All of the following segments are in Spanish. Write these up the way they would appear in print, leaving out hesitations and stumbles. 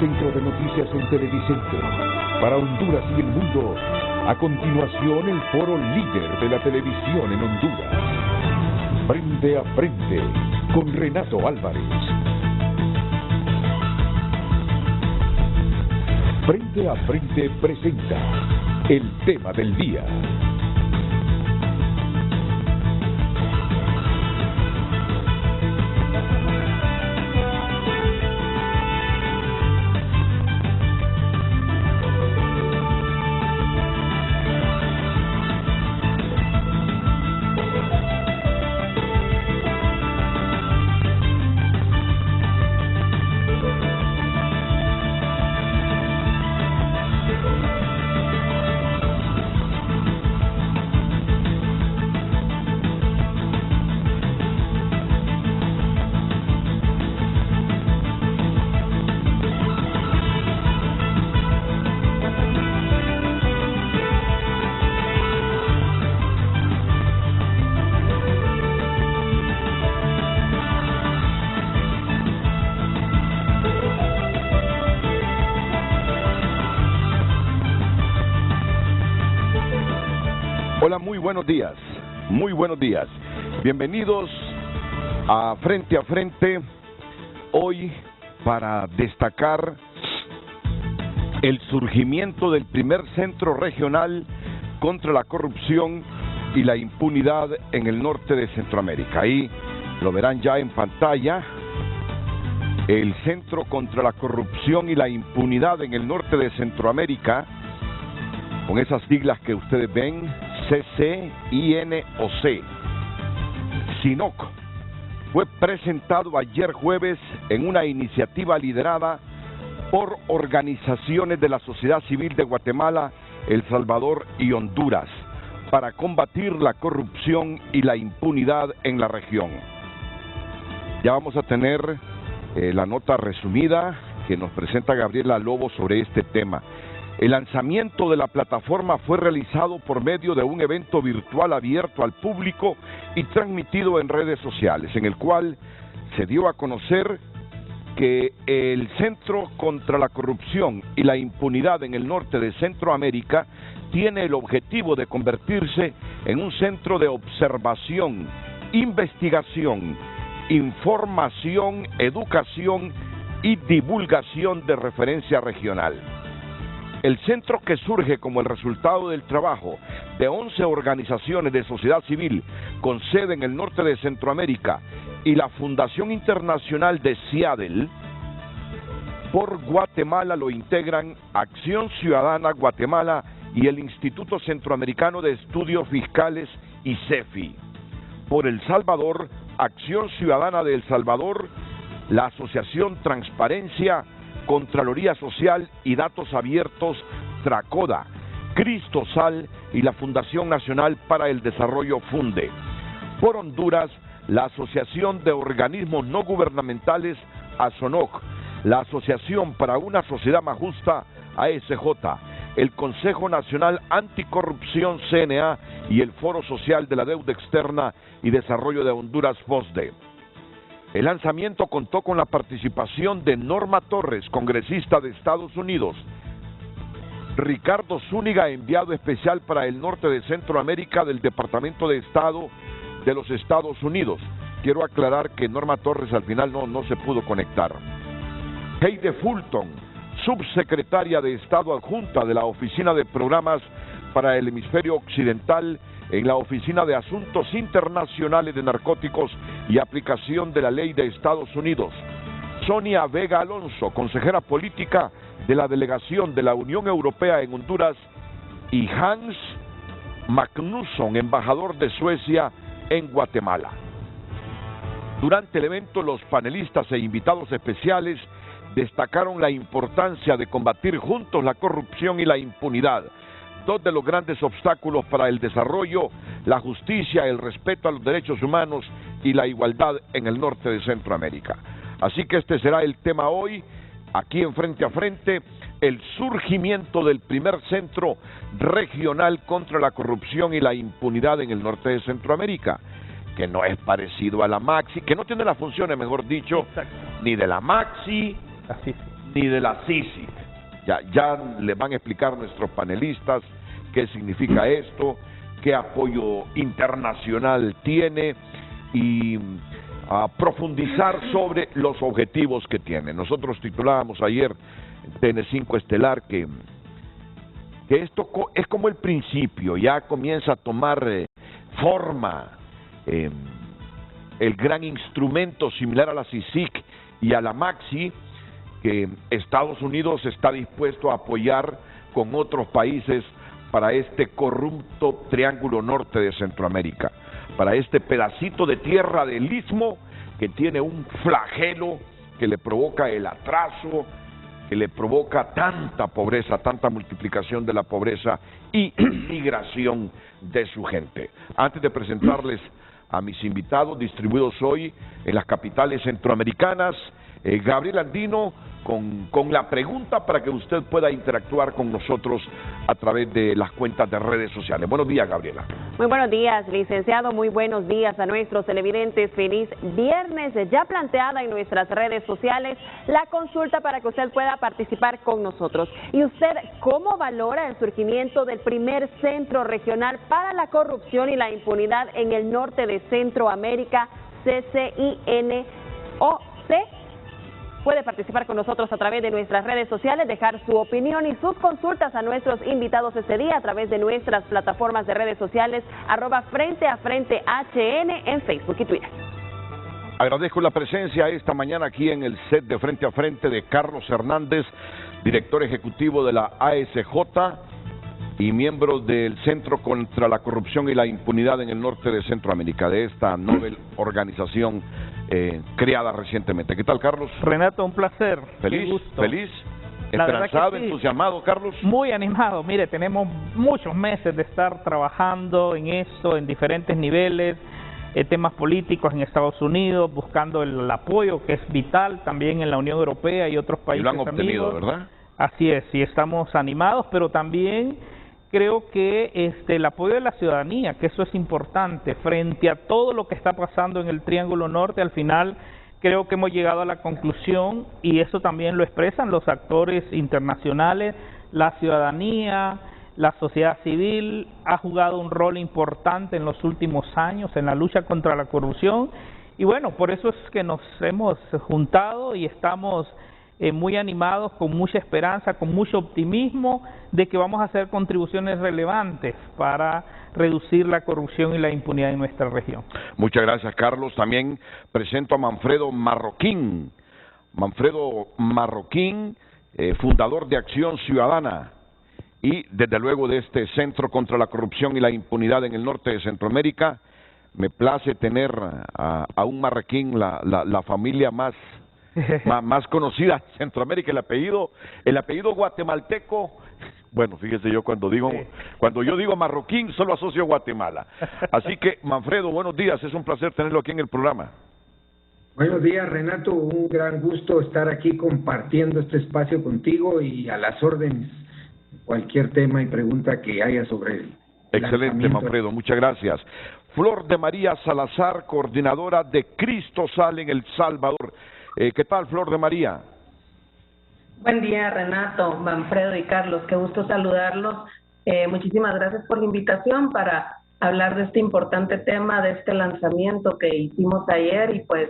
centro de noticias en Televicentro. Para Honduras y el mundo, a continuación el foro líder de la televisión en Honduras. Frente a Frente, con Renato Álvarez. Frente a Frente presenta el tema del día. Hola, muy buenos días. Bienvenidos a Frente, hoy para destacar el surgimiento del primer centro regional contra la corrupción y la impunidad en el norte de Centroamérica. Ahí lo verán ya en pantalla, el Centro contra la Corrupción y la Impunidad en el norte de Centroamérica, con esas siglas que ustedes ven, CCINOC. SINOC fue presentado ayer jueves en una iniciativa liderada por organizaciones de la sociedad civil de Guatemala, El Salvador y Honduras para combatir la corrupción y la impunidad en la región. Ya vamos a tener la nota resumida que nos presenta Gabriela Lobo sobre este tema. El lanzamiento de la plataforma fue realizado por medio de un evento virtual abierto al público y transmitido en redes sociales, en el cual se dio a conocer que el Centro contra la Corrupción y la Impunidad en el norte de Centroamérica tiene el objetivo de convertirse en un centro de observación, investigación, información, educación y divulgación de referencia regional. El centro, que surge como el resultado del trabajo de 11 organizaciones de sociedad civil con sede en el norte de Centroamérica y la Fundación Internacional de Seattle, por Guatemala lo integran Acción Ciudadana Guatemala y el Instituto Centroamericano de Estudios Fiscales y CEFI. Por El Salvador, Acción Ciudadana de El Salvador, la Asociación Transparencia, Contraloría Social y Datos Abiertos, Tracoda, Cristosal y la Fundación Nacional para el Desarrollo, FUNDE. Por Honduras, la Asociación de Organismos No Gubernamentales, ASONOC, la Asociación para una Sociedad Más Justa, ASJ, el Consejo Nacional Anticorrupción, CNA, y el Foro Social de la Deuda Externa y Desarrollo de Honduras, FOSDE. El lanzamiento contó con la participación de Norma Torres, congresista de Estados Unidos, Ricardo Zúñiga, enviado especial para el norte de Centroamérica del Departamento de Estado de los Estados Unidos. Quiero aclarar que Norma Torres al final no se pudo conectar. Heide Fulton, subsecretaria de Estado adjunta de la Oficina de Programas para el Hemisferio Occidental en la Oficina de Asuntos Internacionales de Narcóticos y Aplicación de la Ley de Estados Unidos. Sonia Vega Alonso, consejera política de la Delegación de la Unión Europea en Honduras, y Hans Magnusson, embajador de Suecia en Guatemala. Durante el evento, los panelistas e invitados especiales destacaron la importancia de combatir juntos la corrupción y la impunidad, dos de los grandes obstáculos para el desarrollo, la justicia, el respeto a los derechos humanos y la igualdad en el norte de Centroamérica. Así que este será el tema hoy, aquí en Frente a Frente, el surgimiento del primer centro regional contra la corrupción y la impunidad en el norte de Centroamérica, que no es parecido a la Maxi, que no tiene las funciones, mejor dicho, ni de la Maxi, ni de la CICIG. Ya le van a explicar nuestros panelistas qué significa esto, qué apoyo internacional tiene y a profundizar sobre los objetivos que tiene. Nosotros titulábamos ayer en TN5 Estelar que esto es como el principio, ya comienza a tomar forma el gran instrumento similar a la CICIG y a la MAXI que Estados Unidos está dispuesto a apoyar con otros países para este corrupto triángulo norte de Centroamérica, para este pedacito de tierra del Istmo que tiene un flagelo que le provoca el atraso, que le provoca tanta pobreza, tanta multiplicación de la pobreza y migración de su gente. Antes de presentarles a mis invitados distribuidos hoy en las capitales centroamericanas, Gabriel Andino con la pregunta para que usted pueda interactuar con nosotros a través de las cuentas de redes sociales. Buenos días, Gabriela. Muy buenos días, licenciado. Muy buenos días a nuestros televidentes. Feliz viernes. Ya planteada en nuestras redes sociales la consulta para que usted pueda participar con nosotros. ¿Y usted cómo valora el surgimiento del primer centro regional para la corrupción y la impunidad en el norte de Centroamérica, CCINOC? Puede participar con nosotros a través de nuestras redes sociales, dejar su opinión y sus consultas a nuestros invitados este día a través de nuestras plataformas de redes sociales, @FrenteAFrenteHN en Facebook y Twitter. Agradezco la presencia esta mañana aquí en el set de Frente a Frente de Carlos Hernández, director ejecutivo de la ASJ y miembro del Centro contra la Corrupción y la Impunidad en el norte de Centroamérica, de esta novel organización creada recientemente. ¿Qué tal, Carlos? Renato, un placer. Feliz, gusto. Feliz, La esperanzado, sí. Entusiasmado, Carlos. Muy animado. Mire, tenemos muchos meses de estar trabajando en esto, en diferentes niveles, temas políticos en Estados Unidos, buscando el apoyo que es vital también en la Unión Europea y otros países Y lo han obtenido, amigos. ¿verdad? Así es, y estamos animados, pero también creo que el apoyo de la ciudadanía, que eso es importante, frente a todo lo que está pasando en el Triángulo Norte, al final creo que hemos llegado a la conclusión, y eso también lo expresan los actores internacionales, la ciudadanía, la sociedad civil ha jugado un rol importante en los últimos años en la lucha contra la corrupción, y bueno, por eso es que nos hemos juntado y estamos muy animados, con mucha esperanza, con mucho optimismo de que vamos a hacer contribuciones relevantes para reducir la corrupción y la impunidad en nuestra región. Muchas gracias, Carlos. También presento a Manfredo Marroquín. Manfredo Marroquín, fundador de Acción Ciudadana y desde luego de este Centro contra la Corrupción y la Impunidad en el norte de Centroamérica. Me place tener a un marroquín, la familia más conocida en Centroamérica, el apellido guatemalteco. Bueno, fíjese, yo cuando yo digo marroquín solo asocio Guatemala. Así que, Manfredo, buenos días, es un placer tenerlo aquí en el programa. Buenos días, Renato, un gran gusto estar aquí compartiendo este espacio contigo y a las órdenes, cualquier tema y pregunta que haya sobre él. Excelente, Manfredo, muchas gracias. Flor de María Salazar, coordinadora de Cristo Sale en El Salvador. ¿Qué tal, Flor de María? Buen día, Renato, Manfredo y Carlos. Qué gusto saludarlos. Muchísimas gracias por la invitación para hablar de este importante tema, de este lanzamiento que hicimos ayer. Y pues,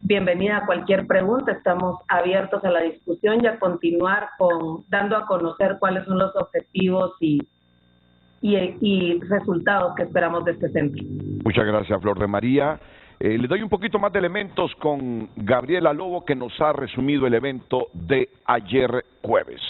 bienvenida a cualquier pregunta. Estamos abiertos a la discusión y a continuar dando a conocer cuáles son los objetivos y resultados que esperamos de este centro. Muchas gracias, Flor de María. Le doy un poquito más de elementos con Gabriela Lobo, que nos ha resumido el evento de ayer jueves.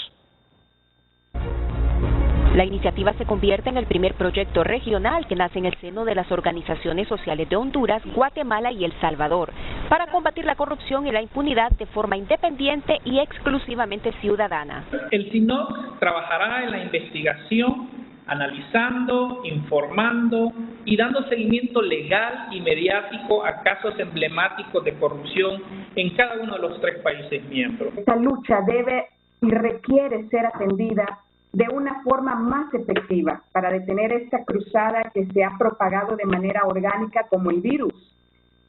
La iniciativa se convierte en el primer proyecto regional que nace en el seno de las organizaciones sociales de Honduras, Guatemala y El Salvador, para combatir la corrupción y la impunidad de forma independiente y exclusivamente ciudadana. El CINOC trabajará en la investigación, analizando, informando y dando seguimiento legal y mediático a casos emblemáticos de corrupción en cada uno de los 3 países miembros. Esta lucha debe y requiere ser atendida de una forma más efectiva para detener esta cruzada que se ha propagado de manera orgánica como el virus.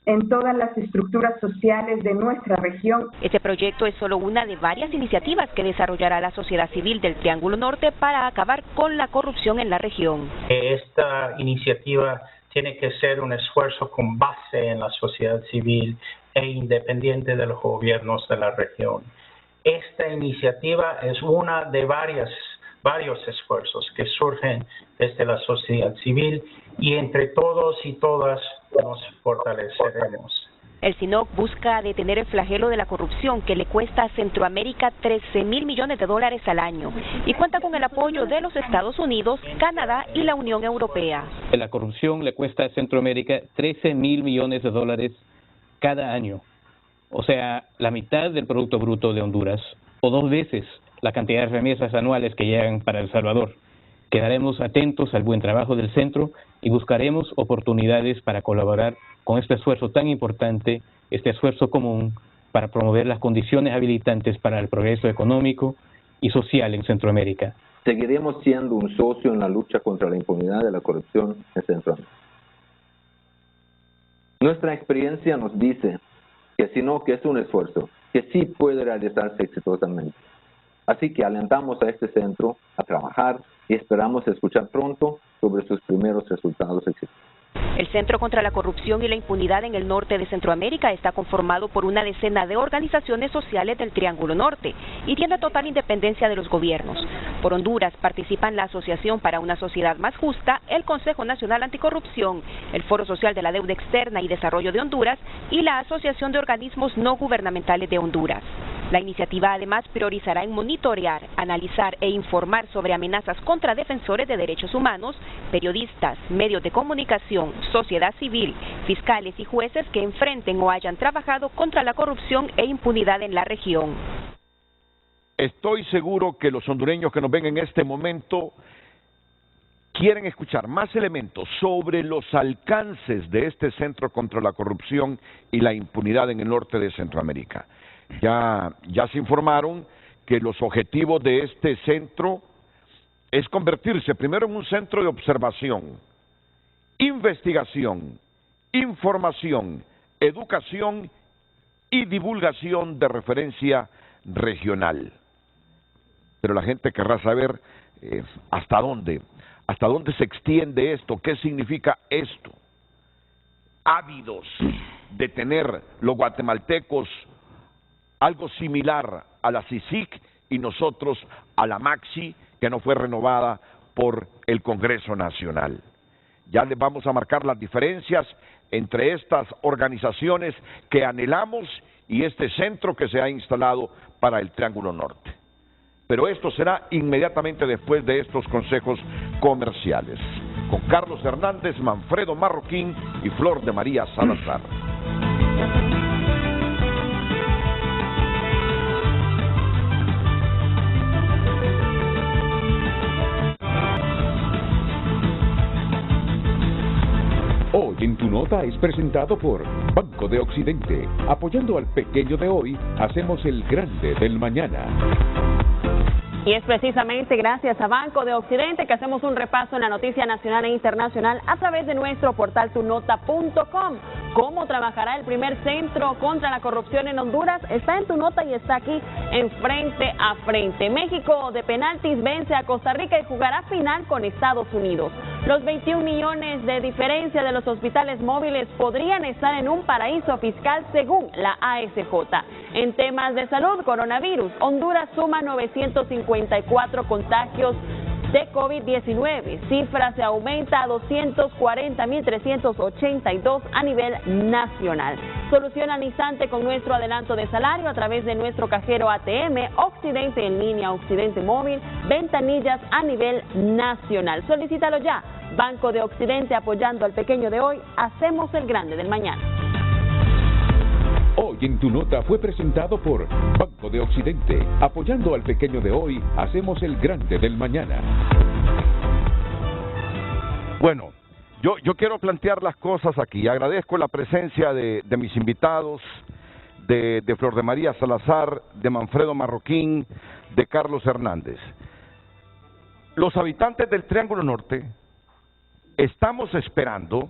en todas las estructuras sociales de nuestra región. Este proyecto es solo una de varias iniciativas que desarrollará la sociedad civil del Triángulo Norte para acabar con la corrupción en la región. Esta iniciativa tiene que ser un esfuerzo con base en la sociedad civil e independiente de los gobiernos de la región. Esta iniciativa es una de varios esfuerzos que surgen desde la sociedad civil y entre todos y todas nos fortaleceremos. El SINOC busca detener el flagelo de la corrupción que le cuesta a Centroamérica 13.000 millones de dólares al año y cuenta con el apoyo de los Estados Unidos, Canadá y la Unión Europea. La corrupción le cuesta a Centroamérica 13.000 millones de dólares cada año, o sea, la mitad del Producto Bruto de Honduras o 2 veces la cantidad de remesas anuales que llegan para El Salvador. Quedaremos atentos al buen trabajo del centro y buscaremos oportunidades para colaborar con este esfuerzo tan importante, este esfuerzo común para promover las condiciones habilitantes para el progreso económico y social en Centroamérica. Seguiremos siendo un socio en la lucha contra la impunidad de la corrupción en Centroamérica. Nuestra experiencia nos dice que que es un esfuerzo que sí puede realizarse exitosamente. Así que alentamos a este centro a trabajar y esperamos escuchar pronto sobre sus primeros resultados exitosos. El Centro contra la Corrupción y la Impunidad en el norte de Centroamérica está conformado por una decena de organizaciones sociales del Triángulo Norte y tiene total independencia de los gobiernos. Por Honduras participan la Asociación para una Sociedad Más Justa, el Consejo Nacional Anticorrupción, el Foro Social de la Deuda Externa y Desarrollo de Honduras y la Asociación de Organismos No Gubernamentales de Honduras. La iniciativa además priorizará en monitorear, analizar e informar sobre amenazas contra defensores de derechos humanos, periodistas, medios de comunicación, sociedad civil, fiscales y jueces que enfrenten o hayan trabajado contra la corrupción e impunidad en la región. Estoy seguro que los hondureños que nos ven en este momento quieren escuchar más elementos sobre los alcances de este Centro contra la Corrupción y la Impunidad en el norte de Centroamérica. Ya se informaron que los objetivos de este centro es convertirse primero en un centro de observación, investigación, información, educación y divulgación de referencia regional. Pero la gente querrá saber hasta dónde se extiende esto, qué significa esto. Ávidos de tener los guatemaltecos algo similar a la CICIG y nosotros a la MAXI, que no fue renovada por el Congreso Nacional. Ya les vamos a marcar las diferencias entre estas organizaciones que anhelamos y este centro que se ha instalado para el Triángulo Norte. Pero esto será inmediatamente después de estos consejos comerciales, con Carlos Hernández, Manfredo Marroquín y Flor de María Salazar. Hoy en Tu Nota es presentado por Banco de Occidente. Apoyando al pequeño de hoy, hacemos el grande del mañana. Y es precisamente gracias a Banco de Occidente que hacemos un repaso en la noticia nacional e internacional a través de nuestro portal tunota.com. ¿Cómo trabajará el primer centro contra la corrupción en Honduras? Está en Tu Nota y está aquí en Frente a Frente. México de penaltis vence a Costa Rica y jugará final con Estados Unidos. Los 21 millones de diferencia de los hospitales móviles podrían estar en un paraíso fiscal según la ASJ. En temas de salud, coronavirus, Honduras suma 954 contagios de COVID-19. Cifra se aumenta a 240.382 a nivel nacional. Soluciona al instante con nuestro adelanto de salario a través de nuestro cajero ATM, Occidente en línea, Occidente móvil, ventanillas a nivel nacional. Solicítalo ya. Banco de Occidente, apoyando al pequeño de hoy, hacemos el grande del mañana. Hoy en Tu Nota fue presentado por Banco de Occidente. Apoyando al pequeño de hoy, hacemos el grande del mañana. Bueno, yo quiero plantear las cosas aquí. Agradezco la presencia de mis invitados, de Flor de María Salazar, de Manfredo Marroquín, de Carlos Hernández. Los habitantes del Triángulo Norte estamos esperando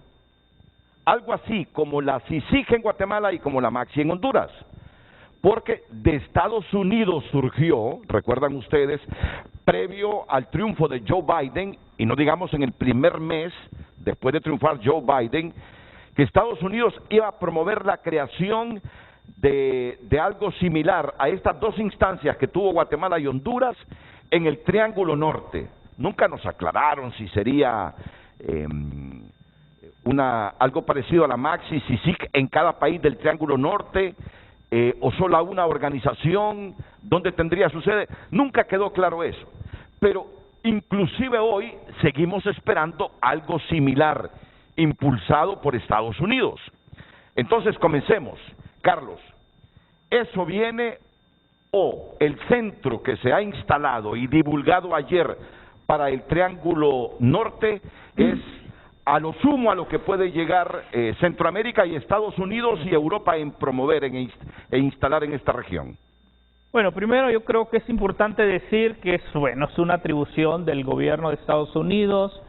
algo así como la CICIG en Guatemala y como la MAXI en Honduras. Porque de Estados Unidos surgió, recuerdan ustedes, previo al triunfo de Joe Biden, y no digamos en el primer mes después de triunfar Joe Biden, que Estados Unidos iba a promover la creación de algo similar a estas dos instancias que tuvo Guatemala y Honduras en el Triángulo Norte. Nunca nos aclararon si sería algo parecido a la MAXI, CICIG en cada país del Triángulo Norte, o solo una organización donde tendría su sede. Nunca quedó claro eso. Pero inclusive hoy seguimos esperando algo similar, impulsado por Estados Unidos. Entonces comencemos. Carlos, ¿eso viene o el centro que se ha instalado y divulgado ayer para el Triángulo Norte es a lo sumo a lo que puede llegar Centroamérica y Estados Unidos y Europa en promover e instalar en esta región? Bueno, primero yo creo que es importante decir que es una atribución del gobierno de Estados Unidos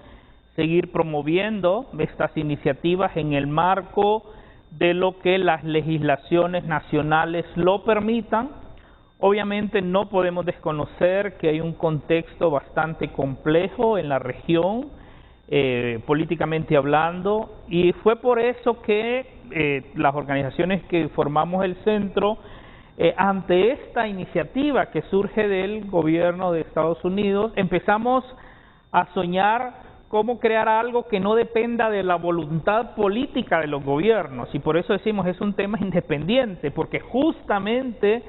seguir promoviendo estas iniciativas en el marco de lo que las legislaciones nacionales lo permitan. Obviamente no podemos desconocer que hay un contexto bastante complejo en la región, políticamente hablando, y fue por eso que las organizaciones que formamos el centro, ante esta iniciativa que surge del gobierno de Estados Unidos, empezamos a soñar cómo crear algo que no dependa de la voluntad política de los gobiernos, y por eso decimos es un tema independiente, porque justamente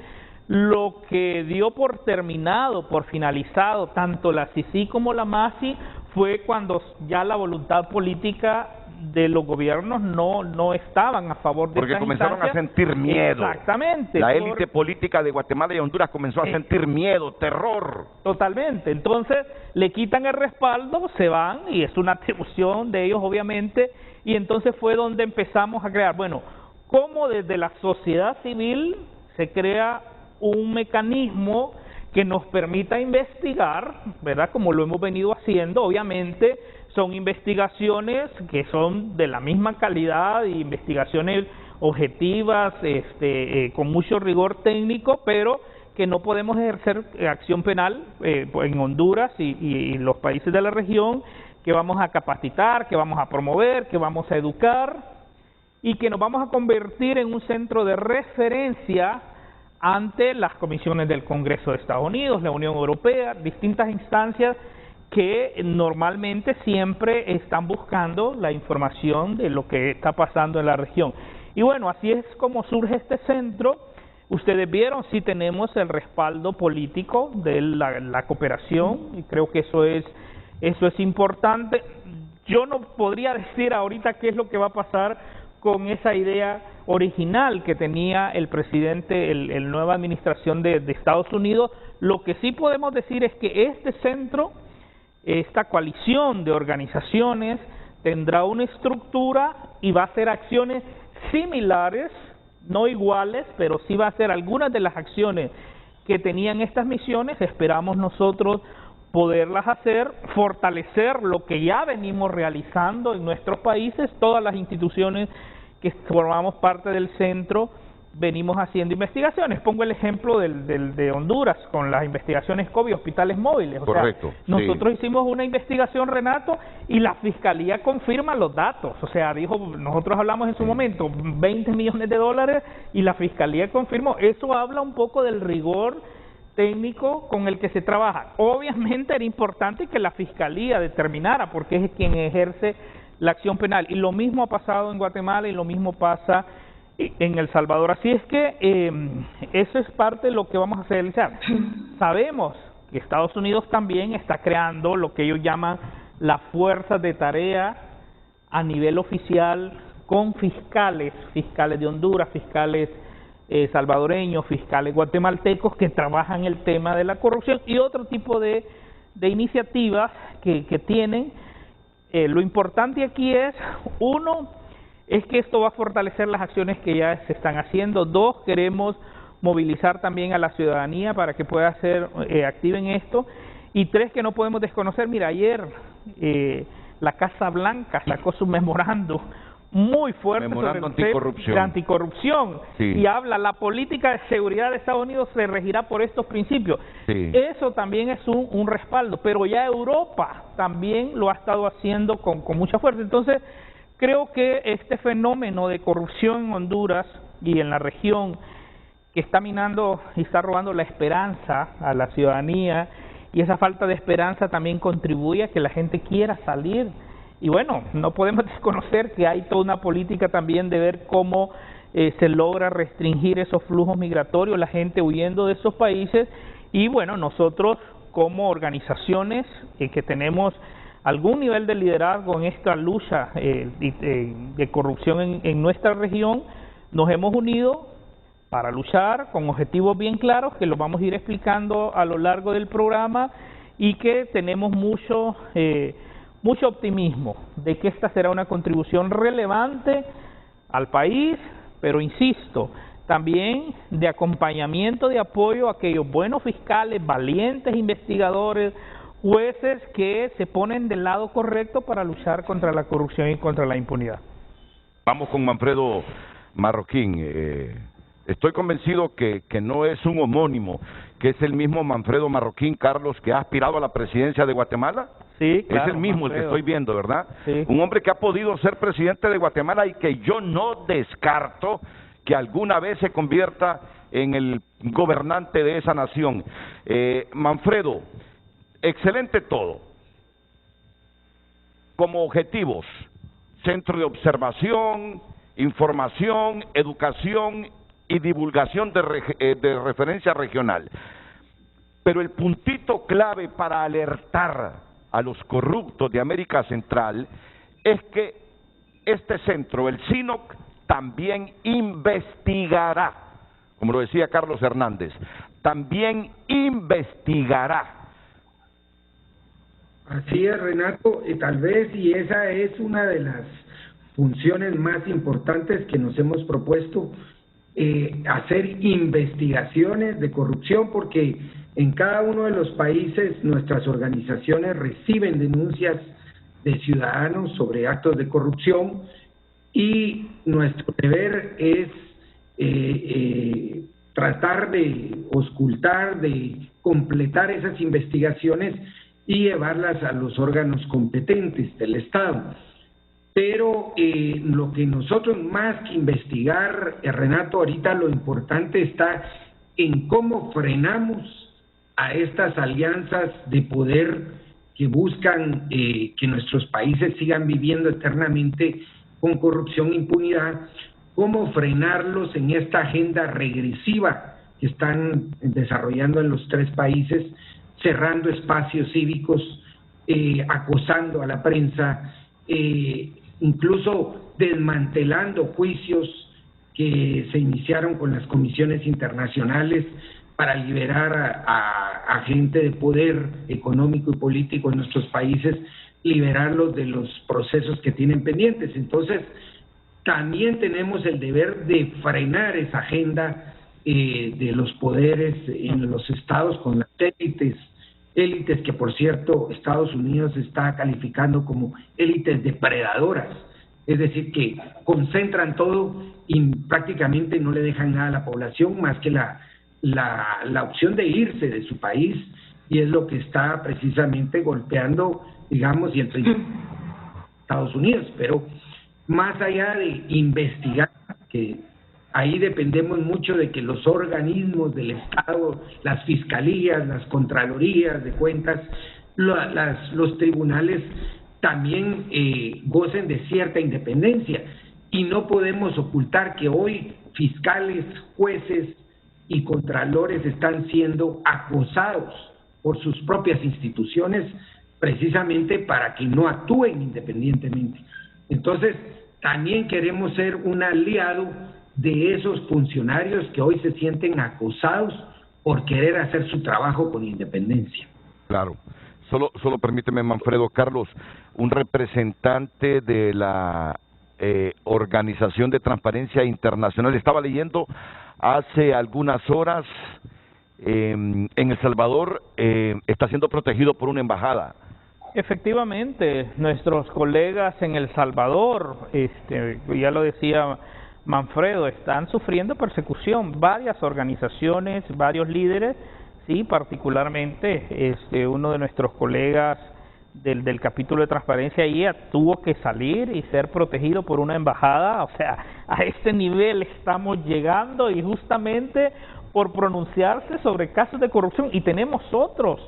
lo que dio por terminado, por finalizado, tanto la CICIG como la MAXI, fue cuando ya la voluntad política de los gobiernos no estaban a favor de porque comenzaron a sentir miedo. Exactamente. La élite política de Guatemala y Honduras comenzó a sentir miedo, terror. Totalmente. Entonces le quitan el respaldo, se van, y es una atribución de ellos obviamente, y entonces fue donde empezamos a crear, bueno, cómo desde la sociedad civil se crea un mecanismo que nos permita investigar, ¿verdad? Como lo hemos venido haciendo. Obviamente son investigaciones que son de la misma calidad y investigaciones objetivas, con mucho rigor técnico, pero que no podemos ejercer acción penal en Honduras y los países de la región, que vamos a capacitar, que vamos a promover, que vamos a educar y que nos vamos a convertir en un centro de referencia ante las comisiones del Congreso de Estados Unidos, la Unión Europea, distintas instancias que normalmente siempre están buscando la información de lo que está pasando en la región. Y bueno, así es como surge este centro. Ustedes vieron, sí tenemos el respaldo político de la cooperación, y creo que eso es importante. Yo no podría decir ahorita qué es lo que va a pasar con esa idea original que tenía el presidente, la nueva administración de Estados Unidos. Lo que sí podemos decir es que este centro, esta coalición de organizaciones, tendrá una estructura y va a hacer acciones similares, no iguales, pero sí va a hacer algunas de las acciones que tenían estas misiones. Esperamos nosotros poderlas hacer, fortalecer lo que ya venimos realizando en nuestros países. Todas las instituciones que formamos parte del centro venimos haciendo investigaciones. Pongo el ejemplo de Honduras con las investigaciones COVID, hospitales móviles. Correcto. Nosotros hicimos una investigación, Renato, y la Fiscalía confirma los datos. O sea, nosotros hablamos en su momento, 20 millones de dólares, y la Fiscalía confirmó. Eso habla un poco del rigor técnico con el que se trabaja. Obviamente era importante que la Fiscalía determinara, porque es quien ejerce la acción penal, y lo mismo ha pasado en Guatemala y lo mismo pasa en El Salvador. Así es que eso es parte de lo que vamos a hacer. Sabemos que Estados Unidos también está creando lo que ellos llaman las fuerzas de tarea a nivel oficial, con fiscales de Honduras, fiscales salvadoreños, fiscales guatemaltecos, que trabajan el tema de la corrupción y otro tipo de iniciativas que tienen. Lo importante aquí es, uno, es que esto va a fortalecer las acciones que ya se están haciendo. Dos, queremos movilizar también a la ciudadanía para que pueda ser activa en esto. Y tres, que no podemos desconocer. Mira, ayer la Casa Blanca sacó su memorando muy fuerte Memorando sobre el tema de anticorrupción. Sí. Y habla, la política de seguridad de Estados Unidos se regirá por estos principios. Sí. Eso también es un respaldo, pero ya Europa también lo ha estado haciendo con mucha fuerza. Entonces, creo que este fenómeno de corrupción en Honduras y en la región, que está minando y está robando la esperanza a la ciudadanía, y esa falta de esperanza también contribuye a que la gente quiera salir. Y bueno, no podemos desconocer que hay toda una política también de ver cómo se logra restringir esos flujos migratorios, la gente huyendo de esos países. Y bueno, nosotros como organizaciones que tenemos algún nivel de liderazgo en esta lucha de corrupción en nuestra región, nos hemos unido para luchar con objetivos bien claros que los vamos a ir explicando a lo largo del programa, y que tenemos mucho optimismo de que esta será una contribución relevante al país, pero insisto, también de acompañamiento, de apoyo a aquellos buenos fiscales, valientes investigadores, jueces que se ponen del lado correcto para luchar contra la corrupción y contra la impunidad. Vamos con Manfredo Marroquín. Estoy convencido que no es un homónimo, que es el mismo Manfredo Marroquín, Carlos, que ha aspirado a la presidencia de Guatemala. Sí, claro, es el mismo, Manfredo, el que estoy viendo, ¿verdad? Sí. Un hombre que ha podido ser presidente de Guatemala y que yo no descarto que alguna vez se convierta en el gobernante de esa nación. Manfredo, excelente todo. Como objetivos, centro de observación, información, educación y divulgación de referencia regional. Pero el puntito clave para alertar a los corruptos de América Central es que este centro, el CINOC, también investigará, como lo decía Carlos Hernández, también investigará. Así es, Renato, tal vez, y esa es una de las funciones más importantes que nos hemos propuesto, hacer investigaciones de corrupción, porque en cada uno de los países nuestras organizaciones reciben denuncias de ciudadanos sobre actos de corrupción, y nuestro deber es tratar de auscultar, de completar esas investigaciones y llevarlas a los órganos competentes del Estado. Pero lo que nosotros, más que investigar, Renato, ahorita lo importante está en cómo frenamos a estas alianzas de poder que buscan que nuestros países sigan viviendo eternamente con corrupción e impunidad, cómo frenarlos en esta agenda regresiva que están desarrollando en los tres países, cerrando espacios cívicos, acosando a la prensa, incluso desmantelando juicios que se iniciaron con las comisiones internacionales para liberar a gente de poder económico y político en nuestros países, liberarlos de los procesos que tienen pendientes. Entonces, también tenemos el deber de frenar esa agenda de los poderes en los estados con las élites que, por cierto, Estados Unidos está calificando como élites depredadoras, es decir, que concentran todo y prácticamente no le dejan nada a la población más que la opción de irse de su país, y es lo que está precisamente golpeando, digamos, y el Estados Unidos. Pero más allá de investigar, que ahí dependemos mucho de que los organismos del Estado, las fiscalías, las contralorías de cuentas, los tribunales también gocen de cierta independencia, y no podemos ocultar que hoy fiscales, jueces y contralores están siendo acosados por sus propias instituciones precisamente para que no actúen independientemente. Entonces, también queremos ser un aliado de esos funcionarios que hoy se sienten acosados por querer hacer su trabajo con independencia. Claro. Solo permíteme, Manfredo, Carlos, un representante de la Organización de Transparencia Internacional, estaba leyendo hace algunas horas, en El Salvador está siendo protegido por una embajada Efectivamente, nuestros colegas en El Salvador, ya lo decía Manfredo, están sufriendo persecución. Varias organizaciones, varios líderes, sí, particularmente uno de nuestros colegas del capítulo de transparencia ahí tuvo que salir y ser protegido por una embajada. O sea, a este nivel estamos llegando, y justamente por pronunciarse sobre casos de corrupción. Y tenemos otros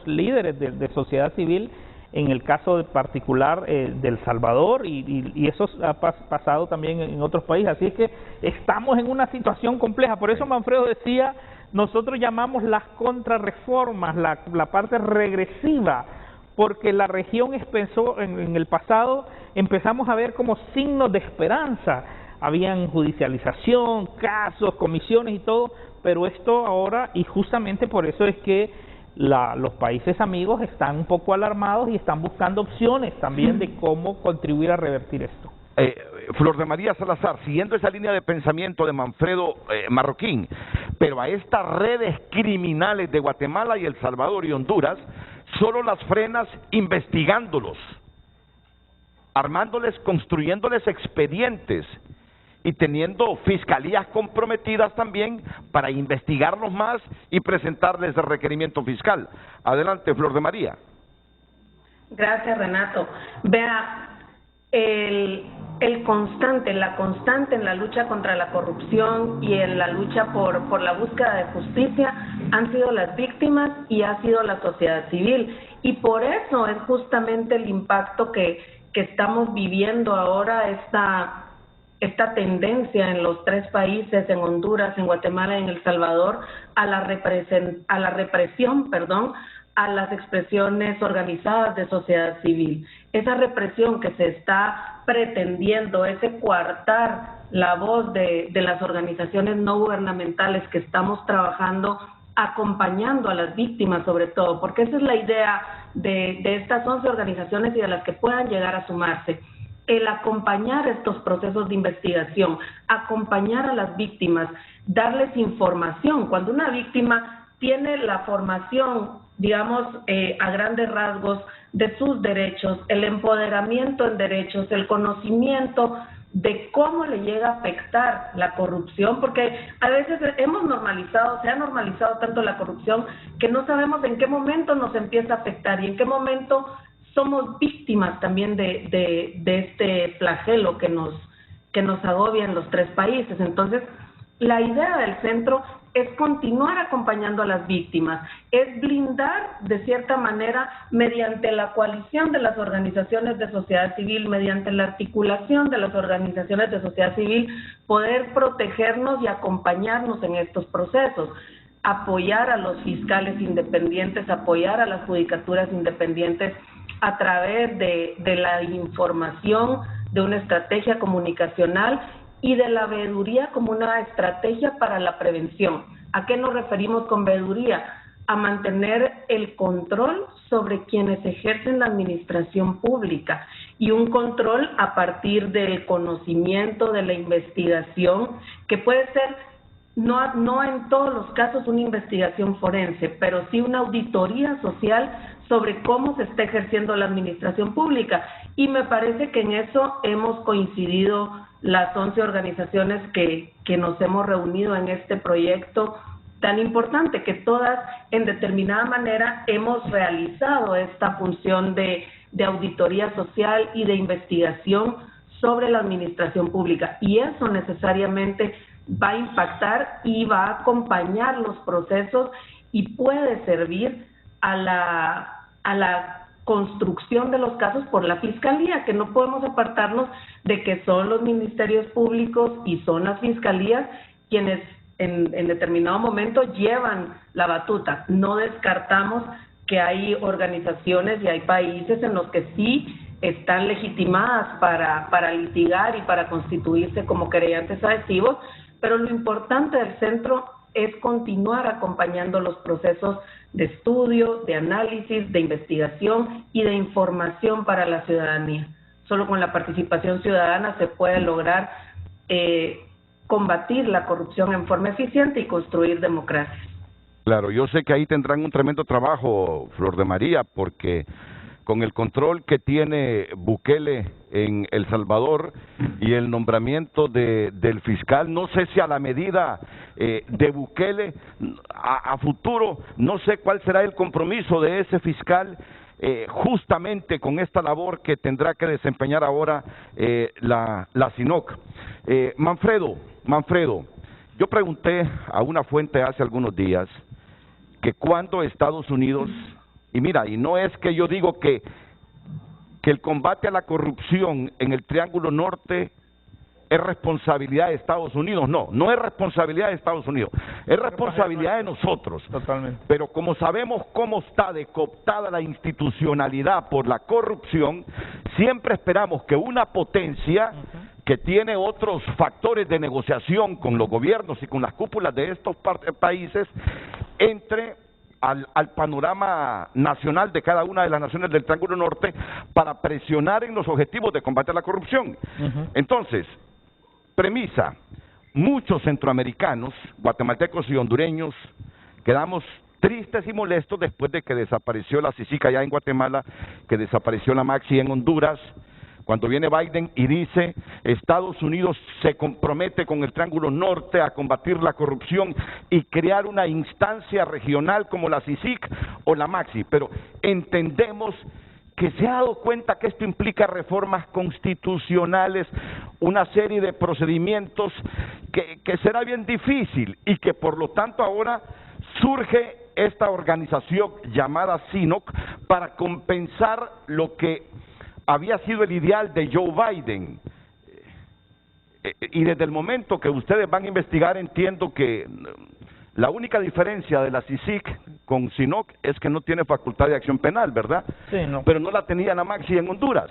líderes de sociedad civil en el caso particular del Salvador, y eso ha pasado también en otros países. Así es que estamos en una situación compleja. Por eso Manfredo decía, nosotros llamamos las contrarreformas, la parte regresiva, porque la región empezó en el pasado, empezamos a ver como signos de esperanza. Habían judicialización, casos, comisiones y todo, pero esto ahora, y justamente por eso es que los países amigos están un poco alarmados y están buscando opciones también de cómo contribuir a revertir esto. Flor de María Salazar, siguiendo esa línea de pensamiento de Manfredo Marroquín, pero a estas redes criminales de Guatemala y El Salvador y Honduras, solo las frenas investigándolos, armándoles, construyéndoles expedientes y teniendo fiscalías comprometidas también para investigarlos más y presentarles el requerimiento fiscal. Adelante, Flor de María. Gracias, Renato. Vea, la constante en la lucha contra la corrupción y en la lucha por la búsqueda de justicia han sido las víctimas y ha sido la sociedad civil. Y por eso es justamente el impacto que estamos viviendo ahora, esta tendencia en los tres países, en Honduras, en Guatemala y en El Salvador, a la represión, a las expresiones organizadas de sociedad civil. Esa represión que se está pretendiendo, ese coartar la voz de las organizaciones no gubernamentales que estamos trabajando, acompañando a las víctimas sobre todo, porque esa es la idea de estas 11 organizaciones y de las que puedan llegar a sumarse. El acompañar estos procesos de investigación, acompañar a las víctimas, darles información. Cuando una víctima tiene la formación, digamos, a grandes rasgos de sus derechos, el empoderamiento en derechos, el conocimiento de cómo le llega a afectar la corrupción, porque a veces se ha normalizado tanto la corrupción que no sabemos en qué momento nos empieza a afectar y en qué momento somos víctimas también de este flagelo que nos agobia en los tres países. Entonces, la idea del centro es continuar acompañando a las víctimas, es blindar de cierta manera mediante la coalición de las organizaciones de sociedad civil, mediante la articulación de las organizaciones de sociedad civil, poder protegernos y acompañarnos en estos procesos, apoyar a los fiscales independientes, apoyar a las judicaturas independientes a través de la información, de una estrategia comunicacional y de la veeduría como una estrategia para la prevención. ¿A qué nos referimos con veeduría? A mantener el control sobre quienes ejercen la administración pública y un control a partir del conocimiento, de la investigación, que puede ser no en todos los casos una investigación forense, pero sí una auditoría social sobre cómo se está ejerciendo la administración pública. Y me parece que en eso hemos coincidido las 11 organizaciones que nos hemos reunido en este proyecto tan importante, que todas en determinada manera hemos realizado esta función de auditoría social y de investigación sobre la administración pública. Y eso necesariamente va a impactar y va a acompañar los procesos y puede servir a la construcción de los casos por la Fiscalía, que no podemos apartarnos de que son los ministerios públicos y son las fiscalías quienes en determinado momento llevan la batuta. No descartamos que hay organizaciones y hay países en los que sí están legitimadas para litigar y para constituirse como querellantes adhesivos, pero lo importante del centro es continuar acompañando los procesos de estudio, de análisis, de investigación y de información para la ciudadanía. Solo con la participación ciudadana se puede lograr combatir la corrupción en forma eficiente y construir democracia. Claro, yo sé que ahí tendrán un tremendo trabajo, Flor de María, porque con el control que tiene Bukele en El Salvador y el nombramiento del fiscal, no sé si a la medida de Bukele, a futuro, no sé cuál será el compromiso de ese fiscal justamente con esta labor que tendrá que desempeñar ahora la SINOC. Manfredo, yo pregunté a una fuente hace algunos días que cuando Estados Unidos, y mira, y no es que yo digo que el combate a la corrupción en el Triángulo Norte es responsabilidad de Estados Unidos, no es responsabilidad de Estados Unidos, es responsabilidad de nosotros. Totalmente. Pero como sabemos cómo está cooptada la institucionalidad por la corrupción, siempre esperamos que una potencia que tiene otros factores de negociación con los gobiernos y con las cúpulas de estos países, entre al panorama nacional de cada una de las naciones del Triángulo Norte para presionar en los objetivos de combate a la corrupción. Entonces, premisa, muchos centroamericanos, guatemaltecos y hondureños, quedamos tristes y molestos después de que desapareció la CICIG allá en Guatemala, que desapareció la Maxi en Honduras. Cuando viene Biden y dice, Estados Unidos se compromete con el Triángulo Norte a combatir la corrupción y crear una instancia regional como la CICIG o la Maxi, pero entendemos que se ha dado cuenta que esto implica reformas constitucionales, una serie de procedimientos que será bien difícil y que por lo tanto ahora surge esta organización llamada SINOC para compensar lo que había sido el ideal de Joe Biden. Y desde el momento que ustedes van a investigar, entiendo que la única diferencia de la CICIG con SINOC es que no tiene facultad de acción penal, ¿verdad? Sí, no. Pero no la tenía la Maxi en Honduras.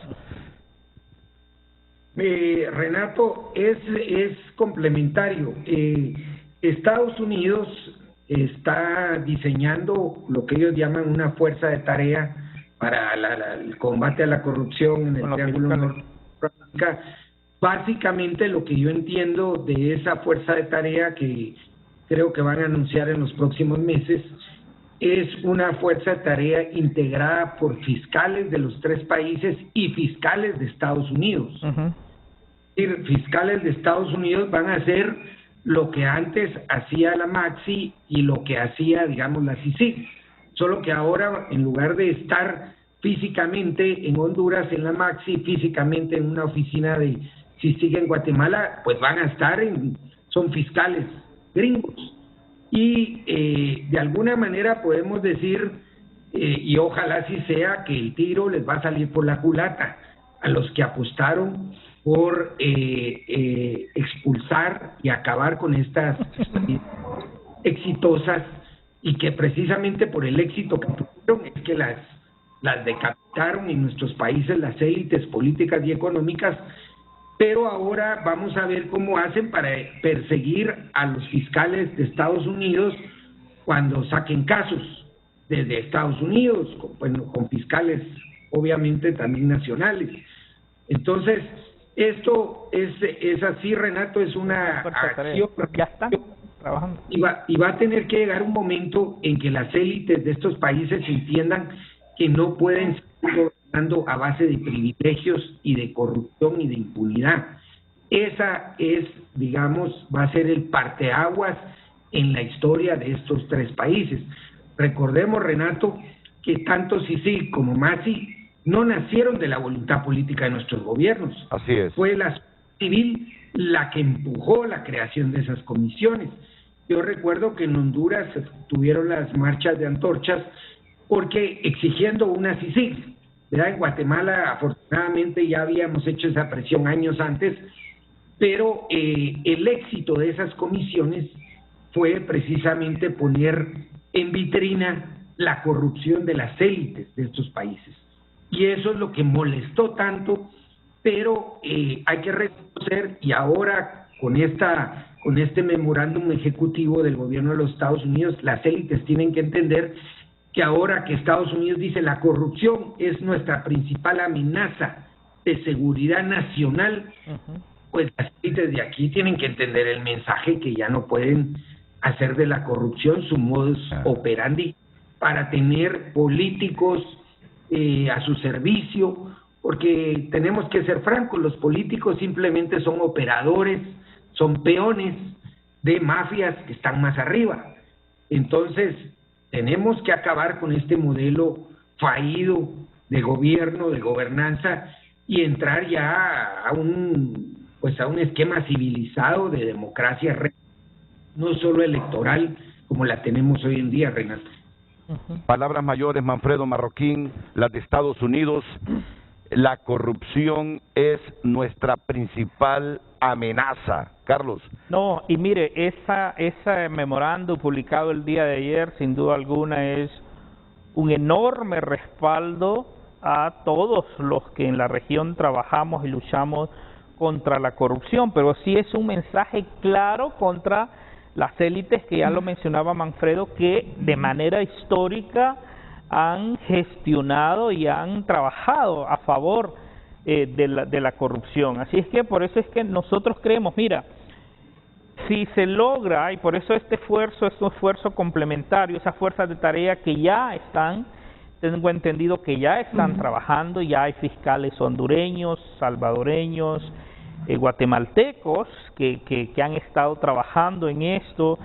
Renato, es complementario. Estados Unidos está diseñando lo que ellos llaman una fuerza de tarea para el combate a la corrupción en el Triángulo Norte. Básicamente lo que yo entiendo de esa fuerza de tarea que creo que van a anunciar en los próximos meses es una fuerza de tarea integrada por fiscales de los 3 países y fiscales de Estados Unidos. Es decir, fiscales de Estados Unidos van a hacer lo que antes hacía la Maxi y lo que hacía, digamos, la CICIG. Solo que ahora, en lugar de estar físicamente en Honduras, en la Maxi, físicamente en una oficina de CICIG en Guatemala, pues van a estar son fiscales gringos. Y de alguna manera podemos decir, y ojalá así sea, que el tiro les va a salir por la culata a los que apostaron por expulsar y acabar con estas exitosas, y que precisamente por el éxito que tuvieron es que las decapitaron en nuestros países las élites políticas y económicas. Pero ahora vamos a ver cómo hacen para perseguir a los fiscales de Estados Unidos cuando saquen casos desde Estados Unidos, con fiscales obviamente también nacionales. Entonces, esto es así, Renato, es una acción. Ya están trabajando. Y va a tener que llegar un momento en que las élites de estos países entiendan que no pueden seguir gobernando a base de privilegios y de corrupción y de impunidad. Esa es, digamos, va a ser el parteaguas en la historia de estos 3 países. Recordemos, Renato, que tanto CICIG como MAXI no nacieron de la voluntad política de nuestros gobiernos. Así es. Fue la sociedad civil la que empujó la creación de esas comisiones. Yo recuerdo que en Honduras tuvieron las marchas de antorchas porque exigiendo una CICIG, ¿verdad? En Guatemala afortunadamente ya habíamos hecho esa presión años antes, pero el éxito de esas comisiones fue precisamente poner en vitrina la corrupción de las élites de estos países. Y eso es lo que molestó tanto, pero hay que reconocer, y ahora con este memorándum ejecutivo del gobierno de los Estados Unidos, las élites tienen que entender que ahora que Estados Unidos dice la corrupción es nuestra principal amenaza de seguridad nacional, pues las élites de aquí tienen que entender el mensaje que ya no pueden hacer de la corrupción su modus operandi para tener políticos a su servicio, porque tenemos que ser francos, los políticos simplemente son operadores, son peones de mafias que están más arriba. Entonces, tenemos que acabar con este modelo fallido de gobierno, de gobernanza, y entrar ya a un esquema civilizado de democracia, no solo electoral, como la tenemos hoy en día, Renato. Palabras mayores, Manfredo Marroquín, las de Estados Unidos. La corrupción es nuestra principal amenaza. Carlos. No, y mire, ese memorándum publicado el día de ayer, sin duda alguna, es un enorme respaldo a todos los que en la región trabajamos y luchamos contra la corrupción, pero sí es un mensaje claro contra las élites que ya lo mencionaba Manfredo, que de manera histórica han gestionado y han trabajado a favor de la corrupción. Así es que por eso es que nosotros creemos, mira, si se logra, y por eso este esfuerzo es un esfuerzo complementario, esas fuerzas de tarea que ya están, tengo entendido que ya están trabajando, ya hay fiscales hondureños, salvadoreños, guatemaltecos que han estado trabajando en esto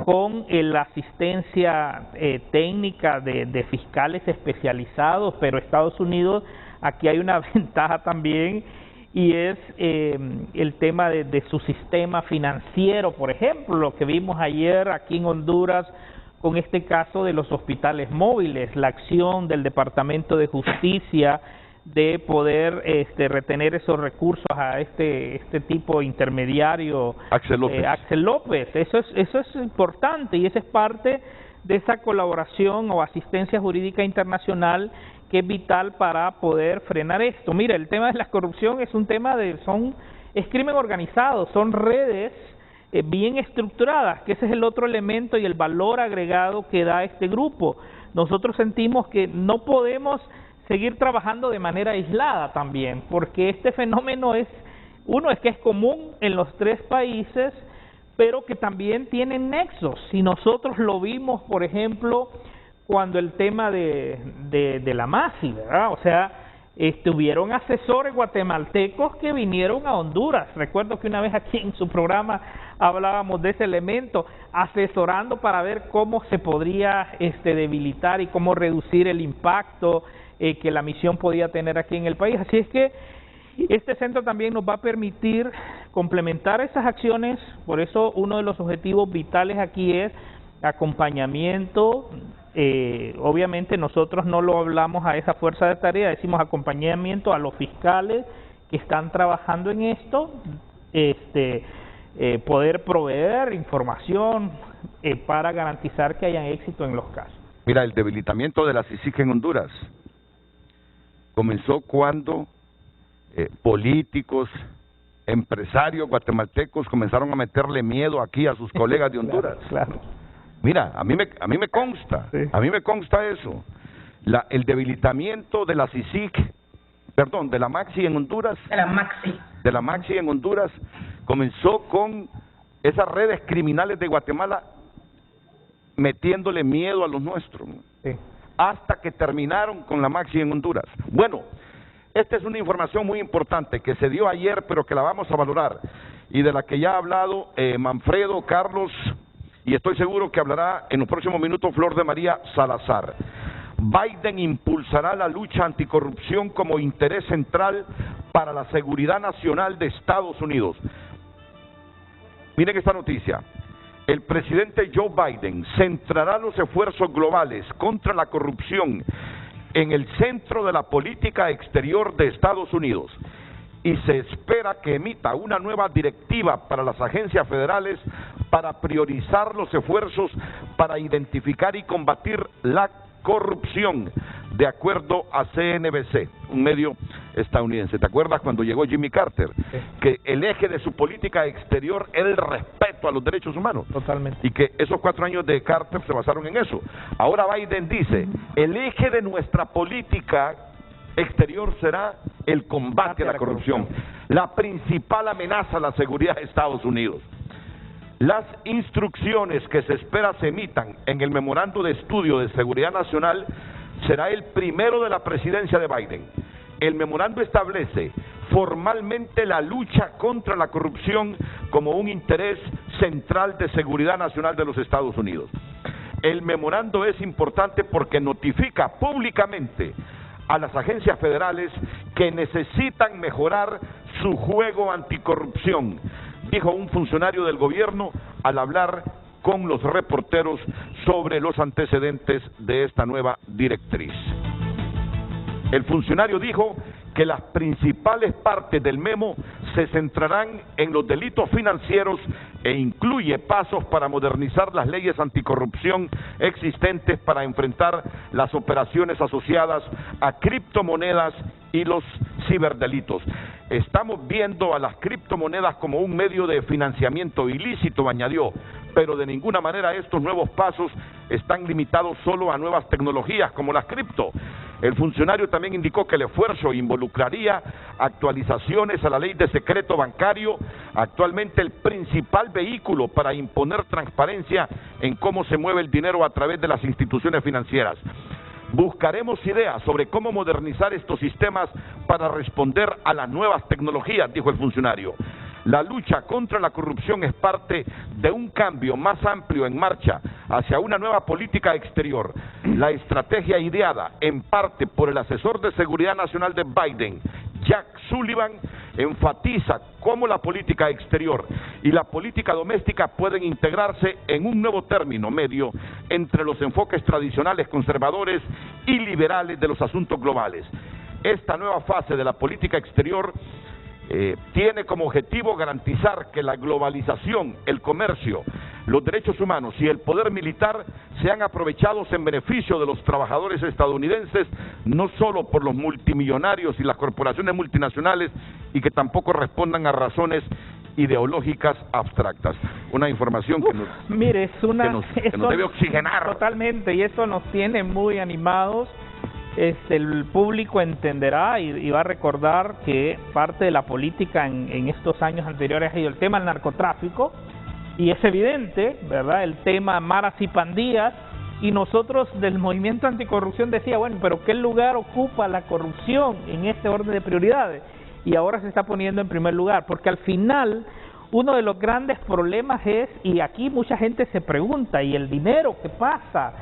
con la asistencia técnica de fiscales especializados, pero Estados Unidos, aquí hay una ventaja también, y es el tema de su sistema financiero, por ejemplo, lo que vimos ayer aquí en Honduras con este caso de los hospitales móviles, la acción del Departamento de Justicia de poder retener esos recursos a este tipo intermediario, Axel López. Axel López. Eso es importante, y esa es parte de esa colaboración o asistencia jurídica internacional que es vital para poder frenar esto. Mira, el tema de la corrupción es un tema es crimen organizado, son redes bien estructuradas, que ese es el otro elemento y el valor agregado que da este grupo. Nosotros sentimos que no podemos seguir trabajando de manera aislada también, porque este fenómeno es que es común en los tres países, pero que también tiene nexos. Si nosotros lo vimos, por ejemplo, cuando el tema de la MASI, ¿verdad? O sea, estuvieron asesores guatemaltecos que vinieron a Honduras. Recuerdo que una vez aquí en su programa hablábamos de ese elemento, asesorando para ver cómo se podría debilitar y cómo reducir el impacto que la misión podía tener aquí en el país. Así es que este centro también nos va a permitir complementar esas acciones. Por eso uno de los objetivos vitales aquí es acompañamiento. Obviamente nosotros no lo hablamos a esa fuerza de tarea, decimos acompañamiento a los fiscales que están trabajando en esto, poder proveer información para garantizar que haya éxito en los casos. Mira, el debilitamiento de la CICIG en Honduras comenzó cuando políticos, empresarios guatemaltecos comenzaron a meterle miedo aquí a sus colegas de Honduras. Claro. Mira, a mí me consta, sí. A mí me consta eso. El debilitamiento de la CICIG, perdón, de la MAXI en Honduras. De la MAXI en Honduras comenzó con esas redes criminales de Guatemala metiéndole miedo a los nuestros. Sí. Hasta que terminaron con la MAXI en Honduras. Bueno, esta es una información muy importante que se dio ayer, pero que la vamos a valorar, y de la que ya ha hablado Manfredo, Carlos, y estoy seguro que hablará en los próximos minutos Flor de María Salazar. Biden impulsará la lucha anticorrupción como interés central para la seguridad nacional de Estados Unidos. Miren esta noticia. El presidente Joe Biden centrará los esfuerzos globales contra la corrupción en el centro de la política exterior de Estados Unidos, y se espera que emita una nueva directiva para las agencias federales para priorizar los esfuerzos para identificar y combatir la corrupción, de acuerdo a CNBC, un medio estadounidense. ¿Te acuerdas cuando llegó Jimmy Carter? Sí. Que el eje de su política exterior era el respeto a los derechos humanos. Totalmente. Y que esos 4 años de Carter se basaron en eso. Ahora Biden dice, el eje de nuestra política exterior será el combate a la corrupción, la principal amenaza a la seguridad de Estados Unidos. Las instrucciones que se espera se emitan en el memorando de estudio de seguridad nacional será el primero de la presidencia de Biden. El memorando establece formalmente la lucha contra la corrupción como un interés central de seguridad nacional de los Estados Unidos. El memorando es importante porque notifica públicamente a las agencias federales que necesitan mejorar su juego anticorrupción, dijo un funcionario del gobierno al hablar con los reporteros sobre los antecedentes de esta nueva directriz. El funcionario dijo que las principales partes del memo se centrarán en los delitos financieros e incluye pasos para modernizar las leyes anticorrupción existentes para enfrentar las operaciones asociadas a criptomonedas y los ciberdelitos. Estamos viendo a las criptomonedas como un medio de financiamiento ilícito, añadió, pero de ninguna manera estos nuevos pasos están limitados solo a nuevas tecnologías como las cripto. El funcionario también indicó que el esfuerzo involucraría actualizaciones a la ley de secreto bancario, actualmente el principal vehículo para imponer transparencia en cómo se mueve el dinero a través de las instituciones financieras. Buscaremos ideas sobre cómo modernizar estos sistemas para responder a las nuevas tecnologías, dijo el funcionario. La lucha contra la corrupción es parte de un cambio más amplio en marcha hacia una nueva política exterior. La estrategia ideada en parte por el asesor de seguridad nacional de Biden, Jack Sullivan, enfatiza cómo la política exterior y la política doméstica pueden integrarse en un nuevo término medio entre los enfoques tradicionales conservadores y liberales de los asuntos globales. Esta nueva fase de la política exterior tiene como objetivo garantizar que la globalización, el comercio, los derechos humanos y el poder militar sean aprovechados en beneficio de los trabajadores estadounidenses, no solo por los multimillonarios y las corporaciones multinacionales, y que tampoco respondan a razones ideológicas abstractas. Una información que nos, mire, es una, que nos debe oxigenar. Totalmente, y eso nos tiene muy animados. El público entenderá y va a recordar que parte de la política en estos años anteriores ha sido el tema del narcotráfico, y es evidente, ¿verdad?, el tema maras y pandillas, y nosotros del movimiento anticorrupción decía, bueno, pero ¿qué lugar ocupa la corrupción en este orden de prioridades? Y ahora se está poniendo en primer lugar, porque al final uno de los grandes problemas es, y aquí mucha gente se pregunta, ¿y el dinero qué pasa?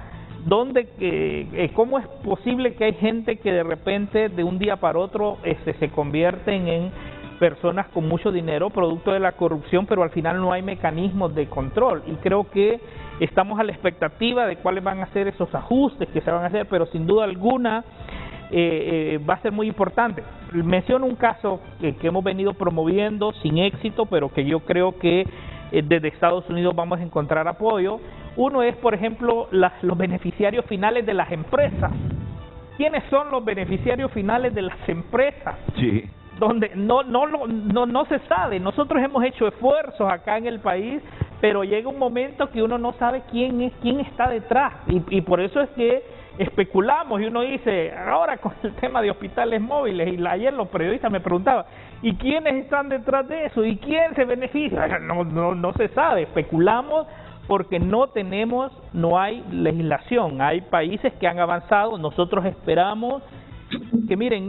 ¿Cómo es posible que hay gente que de repente de un día para otro se convierten en personas con mucho dinero producto de la corrupción, pero al final no hay mecanismos de control? Y creo que estamos a la expectativa de cuáles van a ser esos ajustes que se van a hacer, pero sin duda alguna va a ser muy importante. Menciono un caso que hemos venido promoviendo sin éxito, pero que yo creo que desde Estados Unidos vamos a encontrar apoyo. Uno es, por ejemplo, los beneficiarios finales de las empresas. ¿Quiénes son los beneficiarios finales de las empresas? Sí. Donde no se sabe. Nosotros hemos hecho esfuerzos acá en el país, pero llega un momento que uno no sabe quién está detrás, y por eso es que especulamos, y uno dice, ahora con el tema de hospitales móviles, y ayer los periodistas me preguntaban, ¿y quiénes están detrás de eso? ¿Y quién se beneficia? No se sabe, especulamos porque no hay legislación. Hay países que han avanzado, nosotros esperamos que, miren,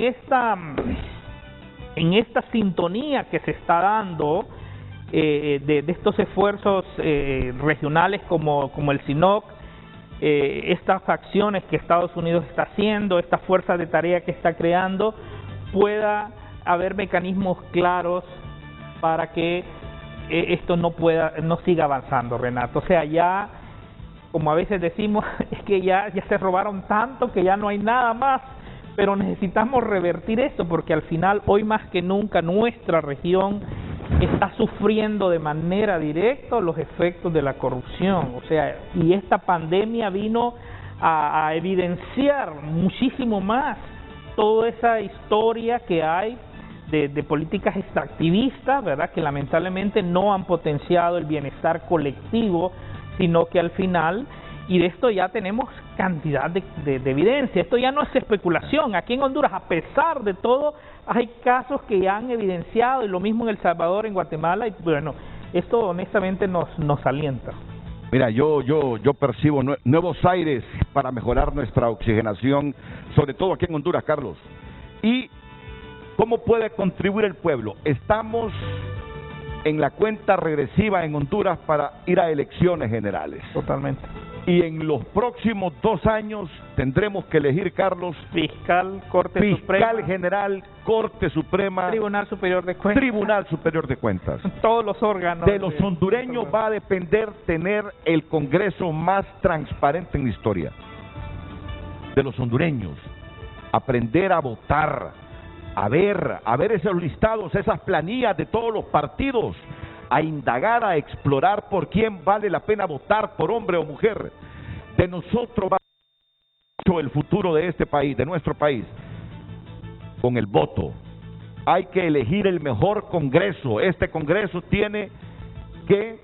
en esta sintonía que se está dando de estos esfuerzos regionales como el CINOC, estas acciones que Estados Unidos está haciendo, esta fuerza de tarea que está creando, pueda haber mecanismos claros para que esto no siga avanzando, Renato. O sea, ya, como a veces decimos, es que ya se robaron tanto que ya no hay nada más, pero necesitamos revertir esto, porque al final, hoy más que nunca, nuestra región está sufriendo de manera directa los efectos de la corrupción. O sea, y esta pandemia vino a evidenciar muchísimo más toda esa historia que hay de políticas extractivistas, ¿verdad?, que lamentablemente no han potenciado el bienestar colectivo, sino que al final, y de esto ya tenemos cantidad de evidencia, esto ya no es especulación. Aquí en Honduras, a pesar de todo, hay casos que ya han evidenciado, y lo mismo en El Salvador, en Guatemala, y bueno, esto honestamente nos alienta. Mira, yo percibo nuevos aires para mejorar nuestra oxigenación, sobre todo aquí en Honduras, Carlos. ¿Y cómo puede contribuir el pueblo? Estamos en la cuenta regresiva en Honduras para ir a elecciones generales. Totalmente. Y en los próximos 2 años tendremos que elegir, Carlos, fiscal, fiscal Suprema, general, Corte Suprema, Tribunal Superior de Cuentas. Tribunal Superior de Cuentas. Todos los órganos. De los hondureños va a depender tener el Congreso más transparente en la historia. De los hondureños. Aprender a votar, a ver esos listados, esas planillas de todos los partidos, a indagar, a explorar por quién vale la pena votar, por hombre o mujer. De nosotros va el futuro de este país, de nuestro país, con el voto. Hay que elegir el mejor Congreso. Este Congreso tiene que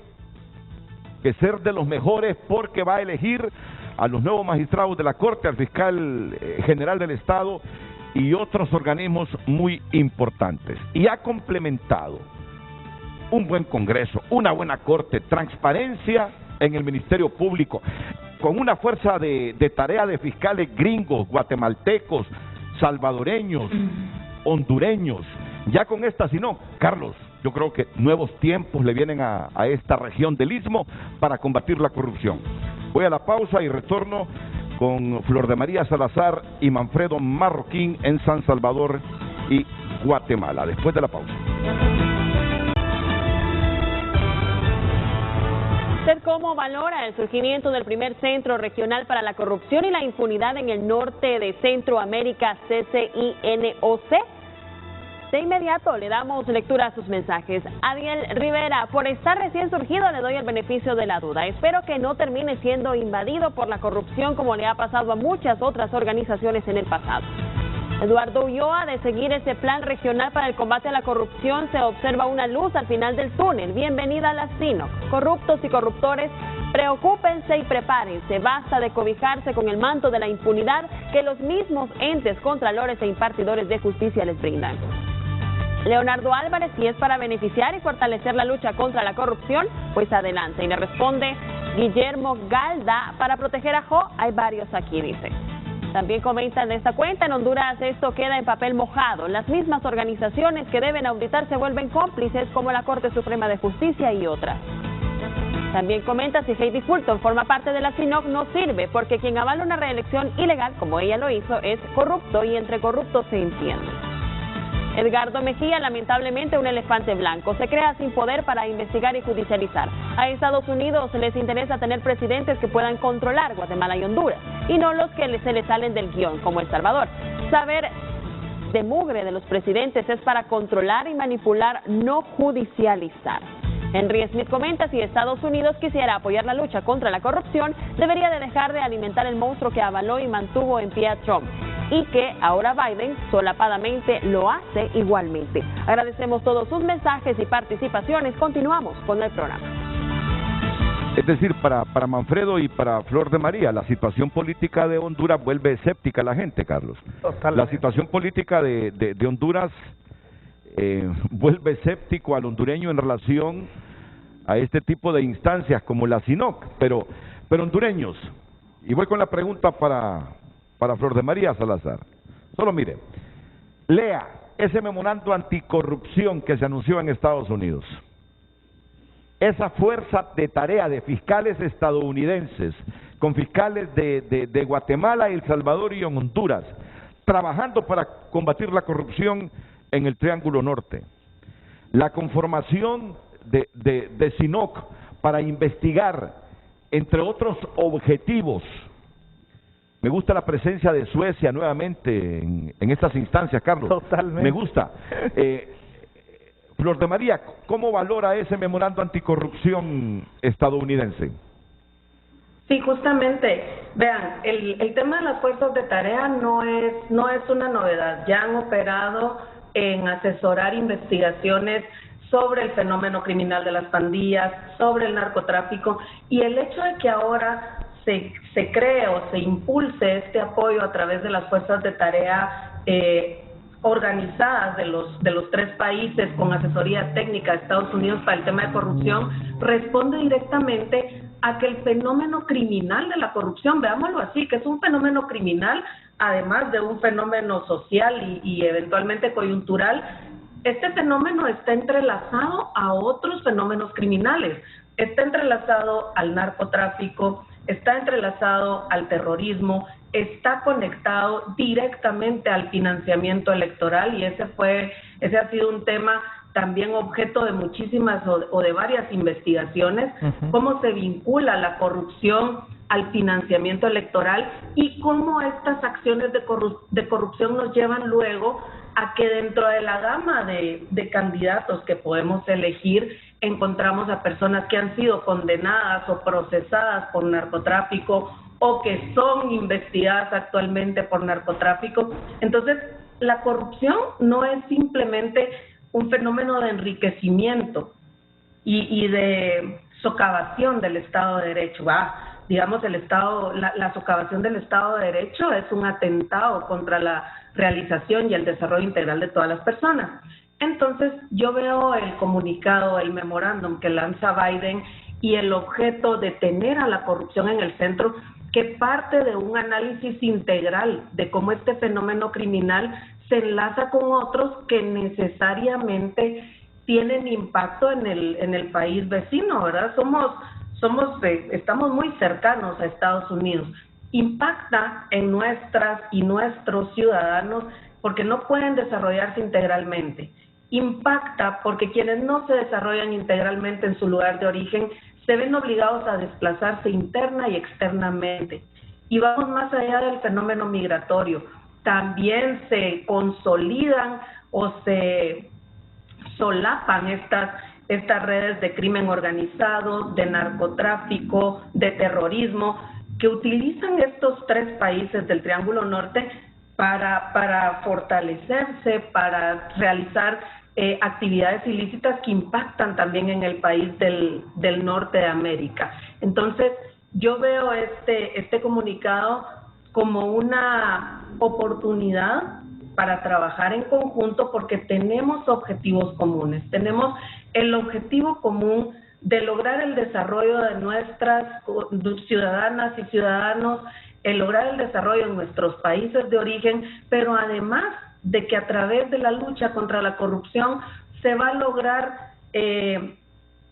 ser de los mejores, porque va a elegir a los nuevos magistrados de la Corte, al fiscal general del Estado y otros organismos muy importantes. Y ha complementado un buen Congreso, una buena Corte, transparencia en el Ministerio Público, con una fuerza de tarea de fiscales gringos, guatemaltecos, salvadoreños, hondureños. Ya con esta, si no, Carlos, yo creo que nuevos tiempos le vienen a esta región del Istmo para combatir la corrupción. Voy a la pausa y retorno con Flor de María Salazar y Manfredo Marroquín en San Salvador y Guatemala. Después de la pausa. ¿Usted cómo valora el surgimiento del primer centro regional para la corrupción y la impunidad en el norte de Centroamérica, CCINOC? De inmediato le damos lectura a sus mensajes. Adiel Rivera, por estar recién surgido le doy el beneficio de la duda. Espero que no termine siendo invadido por la corrupción como le ha pasado a muchas otras organizaciones en el pasado. Eduardo Ulloa, de seguir ese plan regional para el combate a la corrupción, se observa una luz al final del túnel. Bienvenida a la CINOC. Corruptos y corruptores, preocúpense y prepárense. Basta de cobijarse con el manto de la impunidad que los mismos entes contralores e impartidores de justicia les brindan. Leonardo Álvarez, si es para beneficiar y fortalecer la lucha contra la corrupción, pues adelante. Y le responde Guillermo Galda, para proteger a Jo, hay varios aquí, dice. También comentan de esta cuenta, en Honduras esto queda en papel mojado. Las mismas organizaciones que deben auditar se vuelven cómplices, como la Corte Suprema de Justicia y otras. También comenta, si Heidi Fulton forma parte de la CINOC no sirve, porque quien avala una reelección ilegal, como ella lo hizo, es corrupto, y entre corruptos se entiende. Edgardo Mejía, lamentablemente un elefante blanco, se crea sin poder para investigar y judicializar. A Estados Unidos les interesa tener presidentes que puedan controlar Guatemala y Honduras, y no los que se les salen del guión, como El Salvador. Saber de mugre de los presidentes es para controlar y manipular, no judicializar. Henry Smith comenta, si Estados Unidos quisiera apoyar la lucha contra la corrupción, debería de dejar de alimentar el monstruo que avaló y mantuvo en pie a Trump, y que ahora Biden solapadamente lo hace igualmente. Agradecemos todos sus mensajes y participaciones. Continuamos con el programa. Es decir, para Manfredo y para Flor de María, la situación política de Honduras vuelve escéptica a la gente, Carlos. Totalmente. La situación política de Honduras vuelve escéptico al hondureño en relación a este tipo de instancias como la CINOC, pero hondureños, y voy con la pregunta para Flor de María Salazar. Solo mire, lea ese memorando anticorrupción que se anunció en Estados Unidos. Esa fuerza de tarea de fiscales estadounidenses con fiscales de Guatemala, El Salvador y Honduras, trabajando para combatir la corrupción en el Triángulo Norte. La conformación de CINOC para investigar, entre otros objetivos. Me gusta la presencia de Suecia nuevamente en estas instancias, Carlos. Totalmente. Me gusta. Flor de María, ¿cómo valora ese memorando anticorrupción estadounidense? Sí, justamente. Vean, el tema de las fuerzas de tarea no es una novedad. Ya han operado en asesorar investigaciones sobre el fenómeno criminal de las pandillas, sobre el narcotráfico, y el hecho de que ahora se cree o se impulse este apoyo a través de las fuerzas de tarea organizadas de los 3 países con asesoría técnica de Estados Unidos para el tema de corrupción, responde directamente a que el fenómeno criminal de la corrupción, veámoslo así, que es un fenómeno criminal, además de un fenómeno social y eventualmente coyuntural, este fenómeno está entrelazado a otros fenómenos criminales, está entrelazado al narcotráfico, está entrelazado al terrorismo, está conectado directamente al financiamiento electoral, y ese ha sido un tema también objeto de muchísimas o de varias investigaciones, cómo se vincula la corrupción al financiamiento electoral y cómo estas acciones de corrupción nos llevan luego a que dentro de la gama de candidatos que podemos elegir encontramos a personas que han sido condenadas o procesadas por narcotráfico o que son investigadas actualmente por narcotráfico. Entonces, la corrupción no es simplemente un fenómeno de enriquecimiento y de socavación del Estado de Derecho. Digamos, la socavación del Estado de Derecho es un atentado contra la realización y el desarrollo integral de todas las personas. Entonces, yo veo el comunicado, el memorándum que lanza Biden y el objeto de tener a la corrupción en el centro, que parte de un análisis integral de cómo este fenómeno criminal se enlaza con otros que necesariamente tienen impacto en el país vecino, ¿verdad? Estamos muy cercanos a Estados Unidos. Impacta en nuestras y nuestros ciudadanos porque no pueden desarrollarse integralmente. Impacta porque quienes no se desarrollan integralmente en su lugar de origen se ven obligados a desplazarse interna y externamente. Y vamos más allá del fenómeno migratorio. También se consolidan o se solapan estas redes de crimen organizado, de narcotráfico, de terrorismo, que utilizan estos tres países del Triángulo Norte para fortalecerse, para realizar actividades ilícitas que impactan también en el país del norte de América. Entonces, yo veo este comunicado como una oportunidad para trabajar en conjunto porque tenemos objetivos comunes. Tenemos el objetivo común de lograr el desarrollo de nuestras ciudadanas y ciudadanos, el lograr el desarrollo en nuestros países de origen, pero además de que a través de la lucha contra la corrupción se va a lograr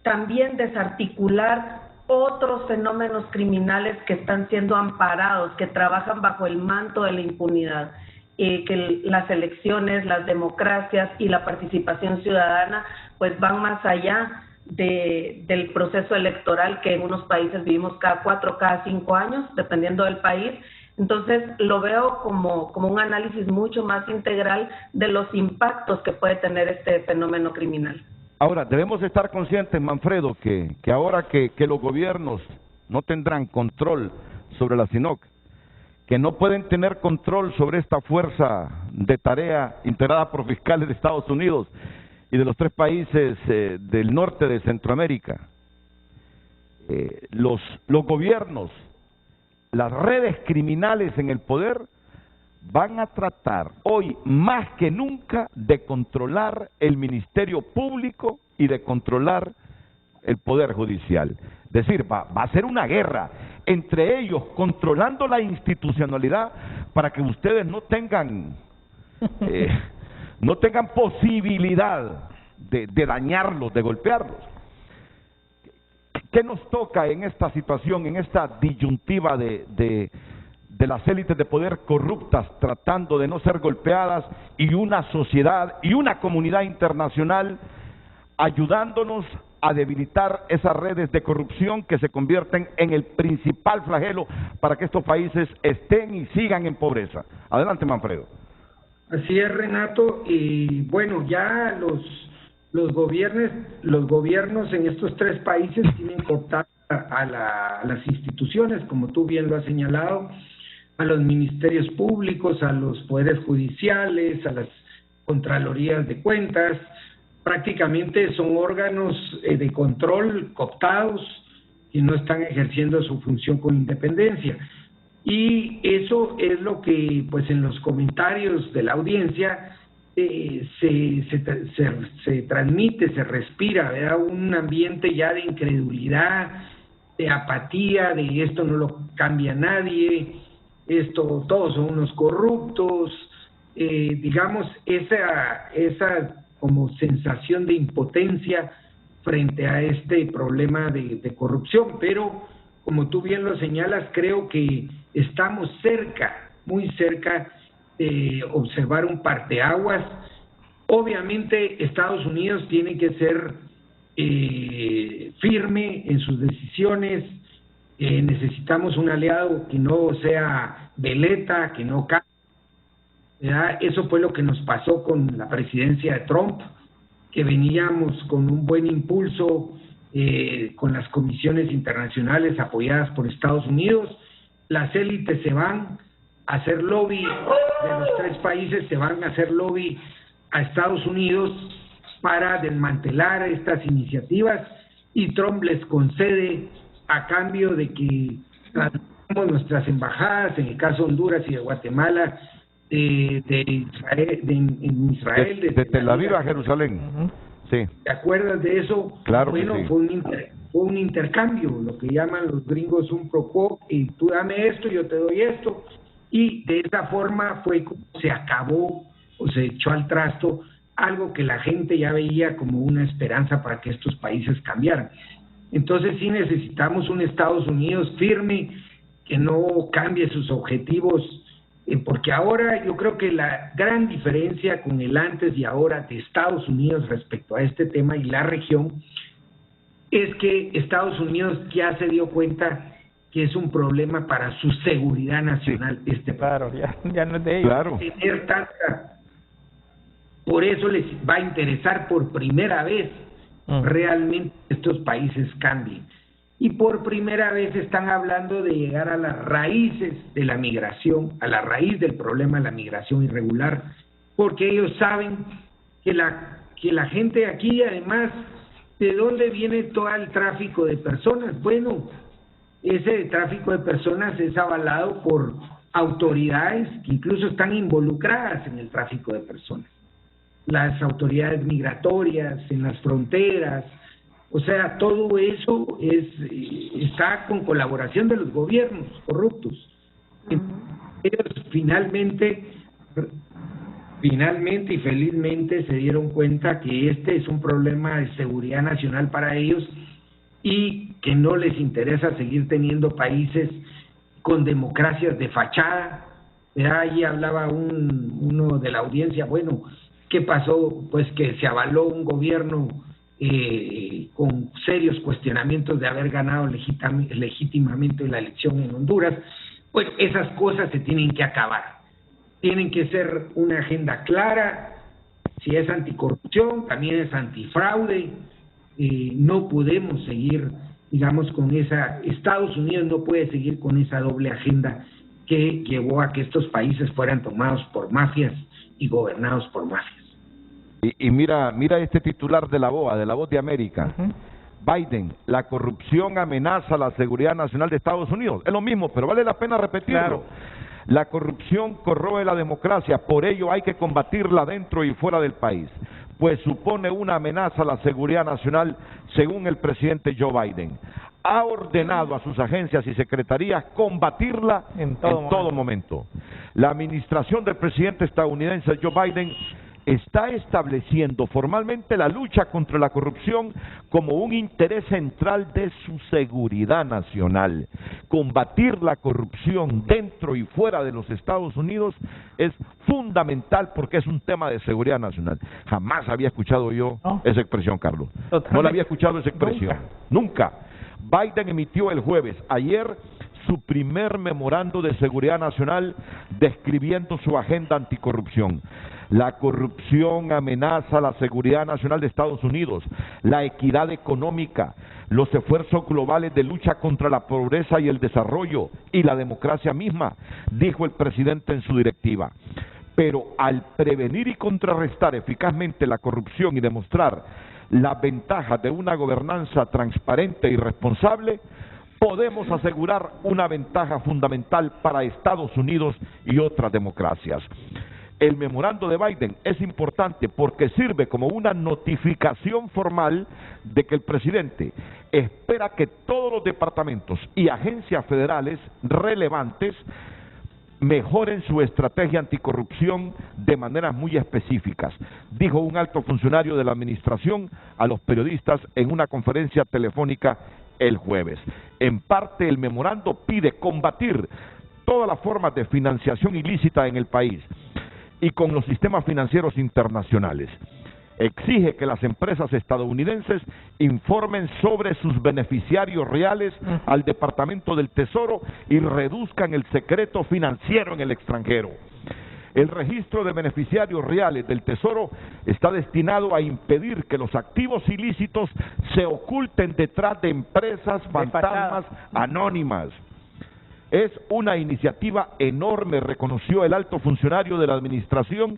también desarticular otros fenómenos criminales que están siendo amparados, que trabajan bajo el manto de la impunidad. Que las elecciones, las democracias y la participación ciudadana pues van más allá del proceso electoral que en unos países vivimos cada 4, cada 5 años, dependiendo del país. Entonces lo veo como un análisis mucho más integral de los impactos que puede tener este fenómeno criminal. Ahora, debemos estar conscientes, Manfredo, que ahora que los gobiernos no tendrán control sobre la CINOC, que no pueden tener control sobre esta fuerza de tarea integrada por fiscales de Estados Unidos y de los 3 países del norte de Centroamérica, los gobiernos, las redes criminales en el poder van a tratar hoy más que nunca de controlar el Ministerio Público y de controlar el Poder Judicial. Es decir, va a ser una guerra entre ellos controlando la institucionalidad para que ustedes no tengan posibilidad de dañarlos, de golpearlos. ¿Qué nos toca en esta situación, en esta disyuntiva de las élites de poder corruptas tratando de no ser golpeadas y una sociedad y una comunidad internacional ayudándonos a debilitar esas redes de corrupción que se convierten en el principal flagelo para que estos países estén y sigan en pobreza? Adelante, Manfredo. Así es, Renato, y bueno, ya los gobiernos en estos 3 países tienen que optar a las instituciones, como tú bien lo has señalado, a los ministerios públicos, a los poderes judiciales, a las contralorías de cuentas. Prácticamente son órganos de control cooptados y no están ejerciendo su función con independencia. Y eso es lo que, pues, en los comentarios de la audiencia se transmite, se respira, ¿verdad? Un ambiente ya de incredulidad, de apatía, de esto no lo cambia nadie, esto todos son unos corruptos, digamos, esa como sensación de impotencia frente a este problema de corrupción. Pero, como tú bien lo señalas, creo que estamos cerca, muy cerca de observar un parteaguas. Obviamente, Estados Unidos tiene que ser firme en sus decisiones. Necesitamos un aliado que no sea veleta, que no cambie. Eso fue lo que nos pasó con la presidencia de Trump, que veníamos con un buen impulso con las comisiones internacionales apoyadas por Estados Unidos. Las élites se van a hacer lobby, de los 3 países se van a hacer lobby a Estados Unidos para desmantelar estas iniciativas, y Trump les concede a cambio de que traduzcamos nuestras embajadas, en el caso de Honduras y de Guatemala, de Israel, de Tel Aviv a Jerusalén. Sí. ¿Te acuerdas de eso? Claro. Bueno, que sí. Fue un intercambio, lo que llaman los gringos un pro quo, y tú dame esto, yo te doy esto, y de esa forma fue como se acabó o se echó al trasto algo que la gente ya veía como una esperanza para que estos países cambiaran. Entonces sí necesitamos un Estados Unidos firme, que no cambie sus objetivos, porque ahora yo creo que la gran diferencia con el antes y ahora de Estados Unidos respecto a este tema y la región es que Estados Unidos ya se dio cuenta que es un problema para su seguridad nacional. Sí. Claro, ya no es de ellos. Claro. Por eso les va a interesar por primera vez realmente estos países cambien. Y por primera vez están hablando de llegar a las raíces de la migración, a la raíz del problema de la migración irregular, porque ellos saben que la gente aquí, además, ¿de dónde viene todo el tráfico de personas? Bueno, ese tráfico de personas es avalado por autoridades que incluso están involucradas en el tráfico de personas. Las autoridades migratorias, en las fronteras, o sea, todo eso está con colaboración de los gobiernos corruptos. Ellos finalmente y felizmente se dieron cuenta que este es un problema de seguridad nacional para ellos y que no les interesa seguir teniendo países con democracias de fachada. Ahí hablaba uno de la audiencia, bueno, ¿qué pasó? Pues que se avaló un gobierno con serios cuestionamientos de haber ganado legítimamente la elección en Honduras. Bueno, esas cosas se tienen que acabar. Tienen que ser una agenda clara. Si es anticorrupción, también es antifraude. No podemos seguir, digamos, con esa... Estados Unidos no puede seguir con esa doble agenda que llevó a que estos países fueran tomados por mafias y gobernados por mafias. Y mira este titular de La Voz de América. Biden, la corrupción amenaza la seguridad nacional de Estados Unidos. Es lo mismo, pero vale la pena repetirlo. Claro. La corrupción corroe la democracia, por ello hay que combatirla dentro y fuera del país, pues supone una amenaza a la seguridad nacional, según el presidente Joe Biden. Ha ordenado a sus agencias y secretarías combatirla en todo momento. La administración del presidente estadounidense Joe Biden está estableciendo formalmente la lucha contra la corrupción como un interés central de su seguridad nacional. Combatir la corrupción dentro y fuera de los Estados Unidos es fundamental porque es un tema de seguridad nacional. Jamás había escuchado yo esa expresión, Carlos. No la había escuchado esa expresión. Nunca. Biden emitió el jueves, ayer, su primer memorando de seguridad nacional describiendo su agenda anticorrupción. La corrupción amenaza la seguridad nacional de Estados Unidos, la equidad económica, los esfuerzos globales de lucha contra la pobreza y el desarrollo y la democracia misma, dijo el presidente en su directiva. Pero al prevenir y contrarrestar eficazmente la corrupción y demostrar las ventajas de una gobernanza transparente y responsable, podemos asegurar una ventaja fundamental para Estados Unidos y otras democracias. El memorando de Biden es importante porque sirve como una notificación formal de que el presidente espera que todos los departamentos y agencias federales relevantes mejoren su estrategia anticorrupción de maneras muy específicas, dijo un alto funcionario de la administración a los periodistas en una conferencia telefónica el jueves. En parte, el memorando pide combatir todas las formas de financiación ilícita en el país y con los sistemas financieros internacionales. Exige que las empresas estadounidenses informen sobre sus beneficiarios reales al Departamento del Tesoro y reduzcan el secreto financiero en el extranjero. El registro de beneficiarios reales del Tesoro está destinado a impedir que los activos ilícitos se oculten detrás de empresas fantasmas anónimas. Es una iniciativa enorme, reconoció el alto funcionario de la administración,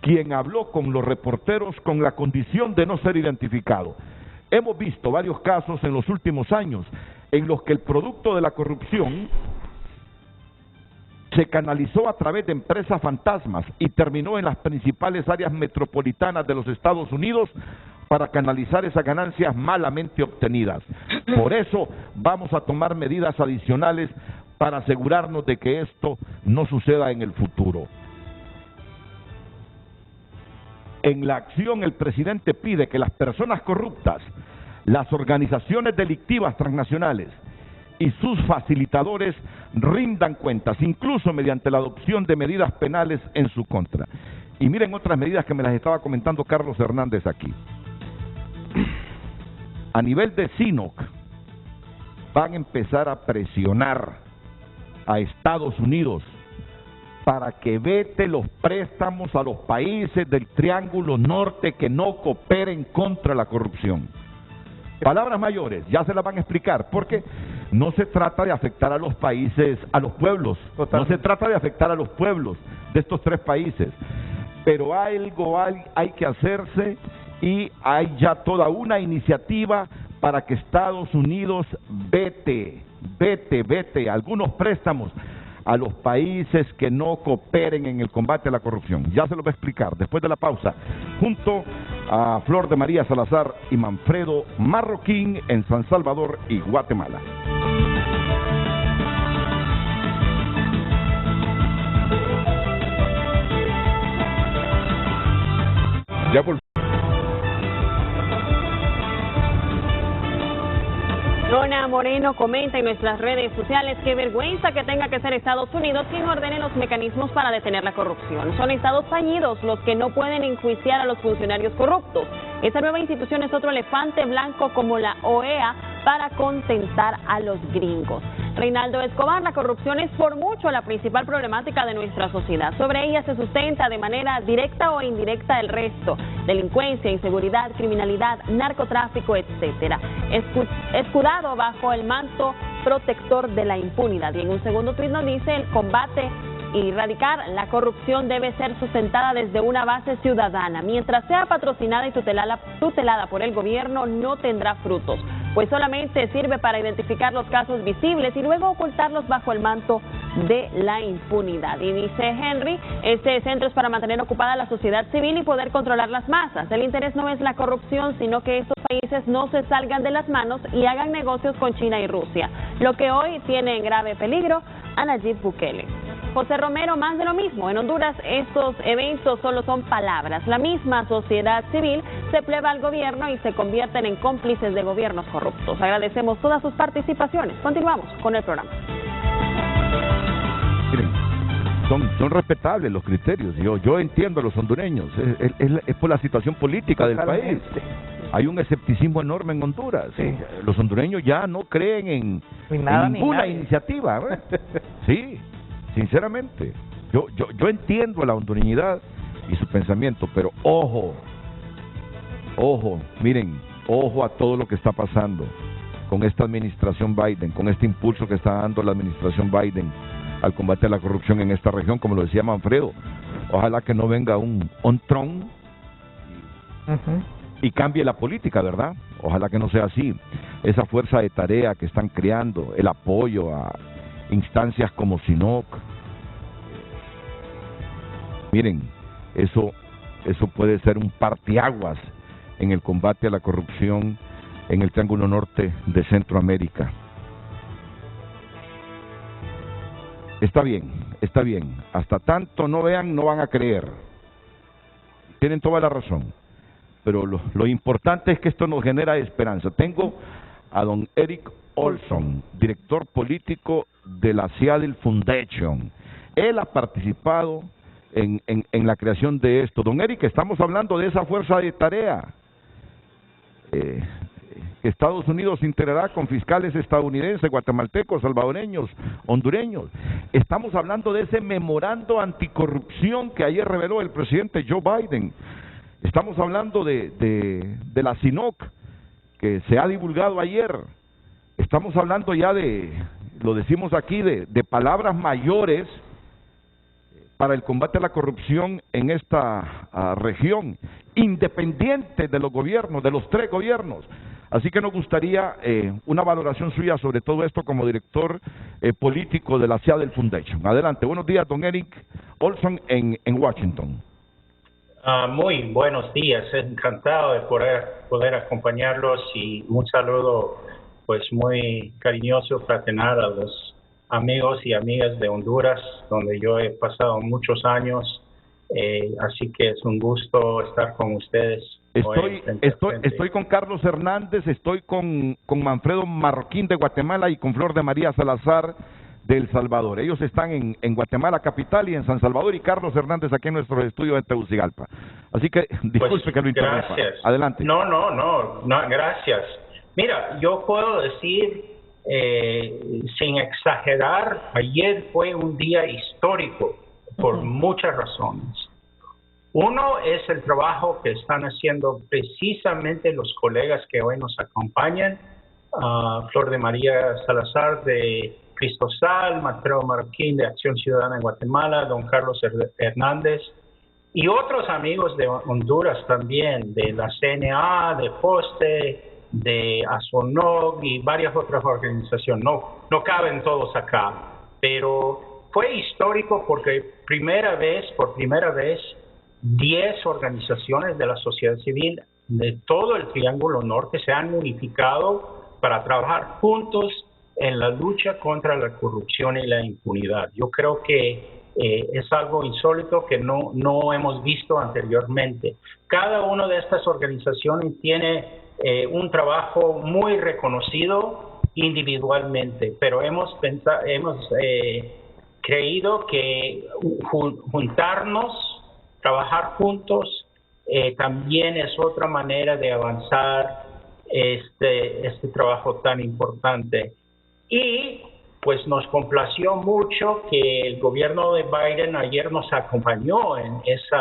quien habló con los reporteros con la condición de no ser identificado. Hemos visto varios casos en los últimos años en los que el producto de la corrupción se canalizó a través de empresas fantasmas y terminó en las principales áreas metropolitanas de los Estados Unidos para canalizar esas ganancias malamente obtenidas. Por eso vamos a tomar medidas adicionales para asegurarnos de que esto no suceda en el futuro. En la acción, el presidente pide que las personas corruptas, las organizaciones delictivas transnacionales y sus facilitadores rindan cuentas, incluso mediante la adopción de medidas penales en su contra. Y miren otras medidas que me las estaba comentando Carlos Hernández aquí. A nivel de CINOC, van a empezar a presionar a Estados Unidos para que vete los préstamos a los países del Triángulo Norte que no cooperen contra la corrupción. Palabras mayores, ya se las van a explicar, porque no se trata de afectar a los países, a los pueblos, no se trata de afectar a los pueblos de estos tres países, pero algo hay que hacerse y hay ya toda una iniciativa para que Estados Unidos vete algunos préstamos a los países que no cooperen en el combate a la corrupción. Ya se lo voy a explicar después de la pausa, junto a Flor de María Salazar y Manfredo Marroquín en San Salvador y Guatemala. Ya volvemos. Lona Moreno comenta en nuestras redes sociales: qué vergüenza que tenga que ser Estados Unidos quien ordene los mecanismos para detener la corrupción. Son estados fallidos los que no pueden enjuiciar a los funcionarios corruptos. Esta nueva institución es otro elefante blanco como la OEA para contentar a los gringos. Reinaldo Escobar: la corrupción es por mucho la principal problemática de nuestra sociedad. Sobre ella se sustenta de manera directa o indirecta el resto: delincuencia, inseguridad, criminalidad, narcotráfico, etcétera. Escudado bajo el manto protector de la impunidad. Y en un segundo tuit nos dice: el combate y erradicar la corrupción debe ser sustentada desde una base ciudadana. Mientras sea patrocinada y tutelada por el gobierno, no tendrá frutos, pues solamente sirve para identificar los casos visibles y luego ocultarlos bajo el manto de la impunidad. Y dice Henry: este centro es para mantener ocupada la sociedad civil y poder controlar las masas. El interés no es la corrupción, sino que estos países no se salgan de las manos y hagan negocios con China y Rusia, lo que hoy tiene en grave peligro a Nayib Bukele. José Romero: más de lo mismo. En Honduras estos eventos solo son palabras. La misma sociedad civil se pleva al gobierno y se convierten en cómplices de gobiernos corruptos. Agradecemos todas sus participaciones. Continuamos con el programa. Miren, son respetables los criterios. Yo entiendo a los hondureños. Es por la situación política del país. Hay un escepticismo enorme en Honduras. Sí. Los hondureños ya no creen en ninguna iniciativa. Sí. Sinceramente, yo entiendo la hondureñidad y su pensamiento, pero ojo, miren, ojo a todo lo que está pasando con esta administración Biden, con este impulso que está dando la administración Biden al combate a la corrupción en esta región, como lo decía Manfredo. Ojalá que no venga un Trump y cambie la política, ¿verdad? Ojalá que no sea así. Esa fuerza de tarea que están creando, el apoyo a instancias como CINOC, Miren, eso puede ser un parteaguas en el combate a la corrupción en el Triángulo Norte de Centroamérica. Está bien. Hasta tanto no vean, no van a creer. Tienen toda la razón. Pero lo importante es que esto nos genera esperanza. Tengo a don Eric Olson, director político de la Seattle Foundation. Él ha participado en la creación de esto. Don Eric, estamos hablando de esa fuerza de tarea que Estados Unidos integrará con fiscales estadounidenses, guatemaltecos, salvadoreños, hondureños. Estamos hablando de ese memorando anticorrupción que ayer reveló el presidente Joe Biden. Estamos hablando de la SINOC que se ha divulgado ayer. Estamos hablando ya lo decimos aquí, de palabras mayores para el combate a la corrupción en esta región, independiente de los gobiernos, de los 3 gobiernos. Así que nos gustaría una valoración suya sobre todo esto como director político de la Seattle Foundation. Adelante. Buenos días, don Eric Olson en Washington. Muy buenos días, encantado de poder acompañarlos y un saludo pues muy cariñoso, fraternal a los amigos y amigas de Honduras, donde yo he pasado muchos años, así que es un gusto estar con ustedes. Estoy con Carlos Hernández, estoy con Manfredo Marroquín de Guatemala y con Flor de María Salazar de El Salvador. Ellos están en Guatemala capital y en San Salvador, y Carlos Hernández aquí en nuestro estudio de Tegucigalpa. Así que disculpe que lo interrumpa. Gracias. Adelante. No, gracias. Mira, yo puedo decir sin exagerar, ayer fue un día histórico por muchas razones. Uno es el trabajo que están haciendo precisamente los colegas que hoy nos acompañan, Flor de María Salazar de Cristosal, Manfredo Marroquín de Acción Ciudadana en Guatemala, don Carlos Hernández y otros amigos de Honduras también, de la CNA, de FOSTE, de ASONOG y varias otras organizaciones. No caben todos acá, pero fue histórico porque por primera vez 10 organizaciones de la sociedad civil de todo el Triángulo Norte se han unificado para trabajar juntos en la lucha contra la corrupción y la impunidad. Yo creo que es algo insólito que no hemos visto anteriormente. Cada una de estas organizaciones tiene un trabajo muy reconocido individualmente, pero hemos creído que juntarnos, trabajar juntos, también es otra manera de avanzar este trabajo tan importante. Y pues nos complació mucho que el gobierno de Biden ayer nos acompañó en ese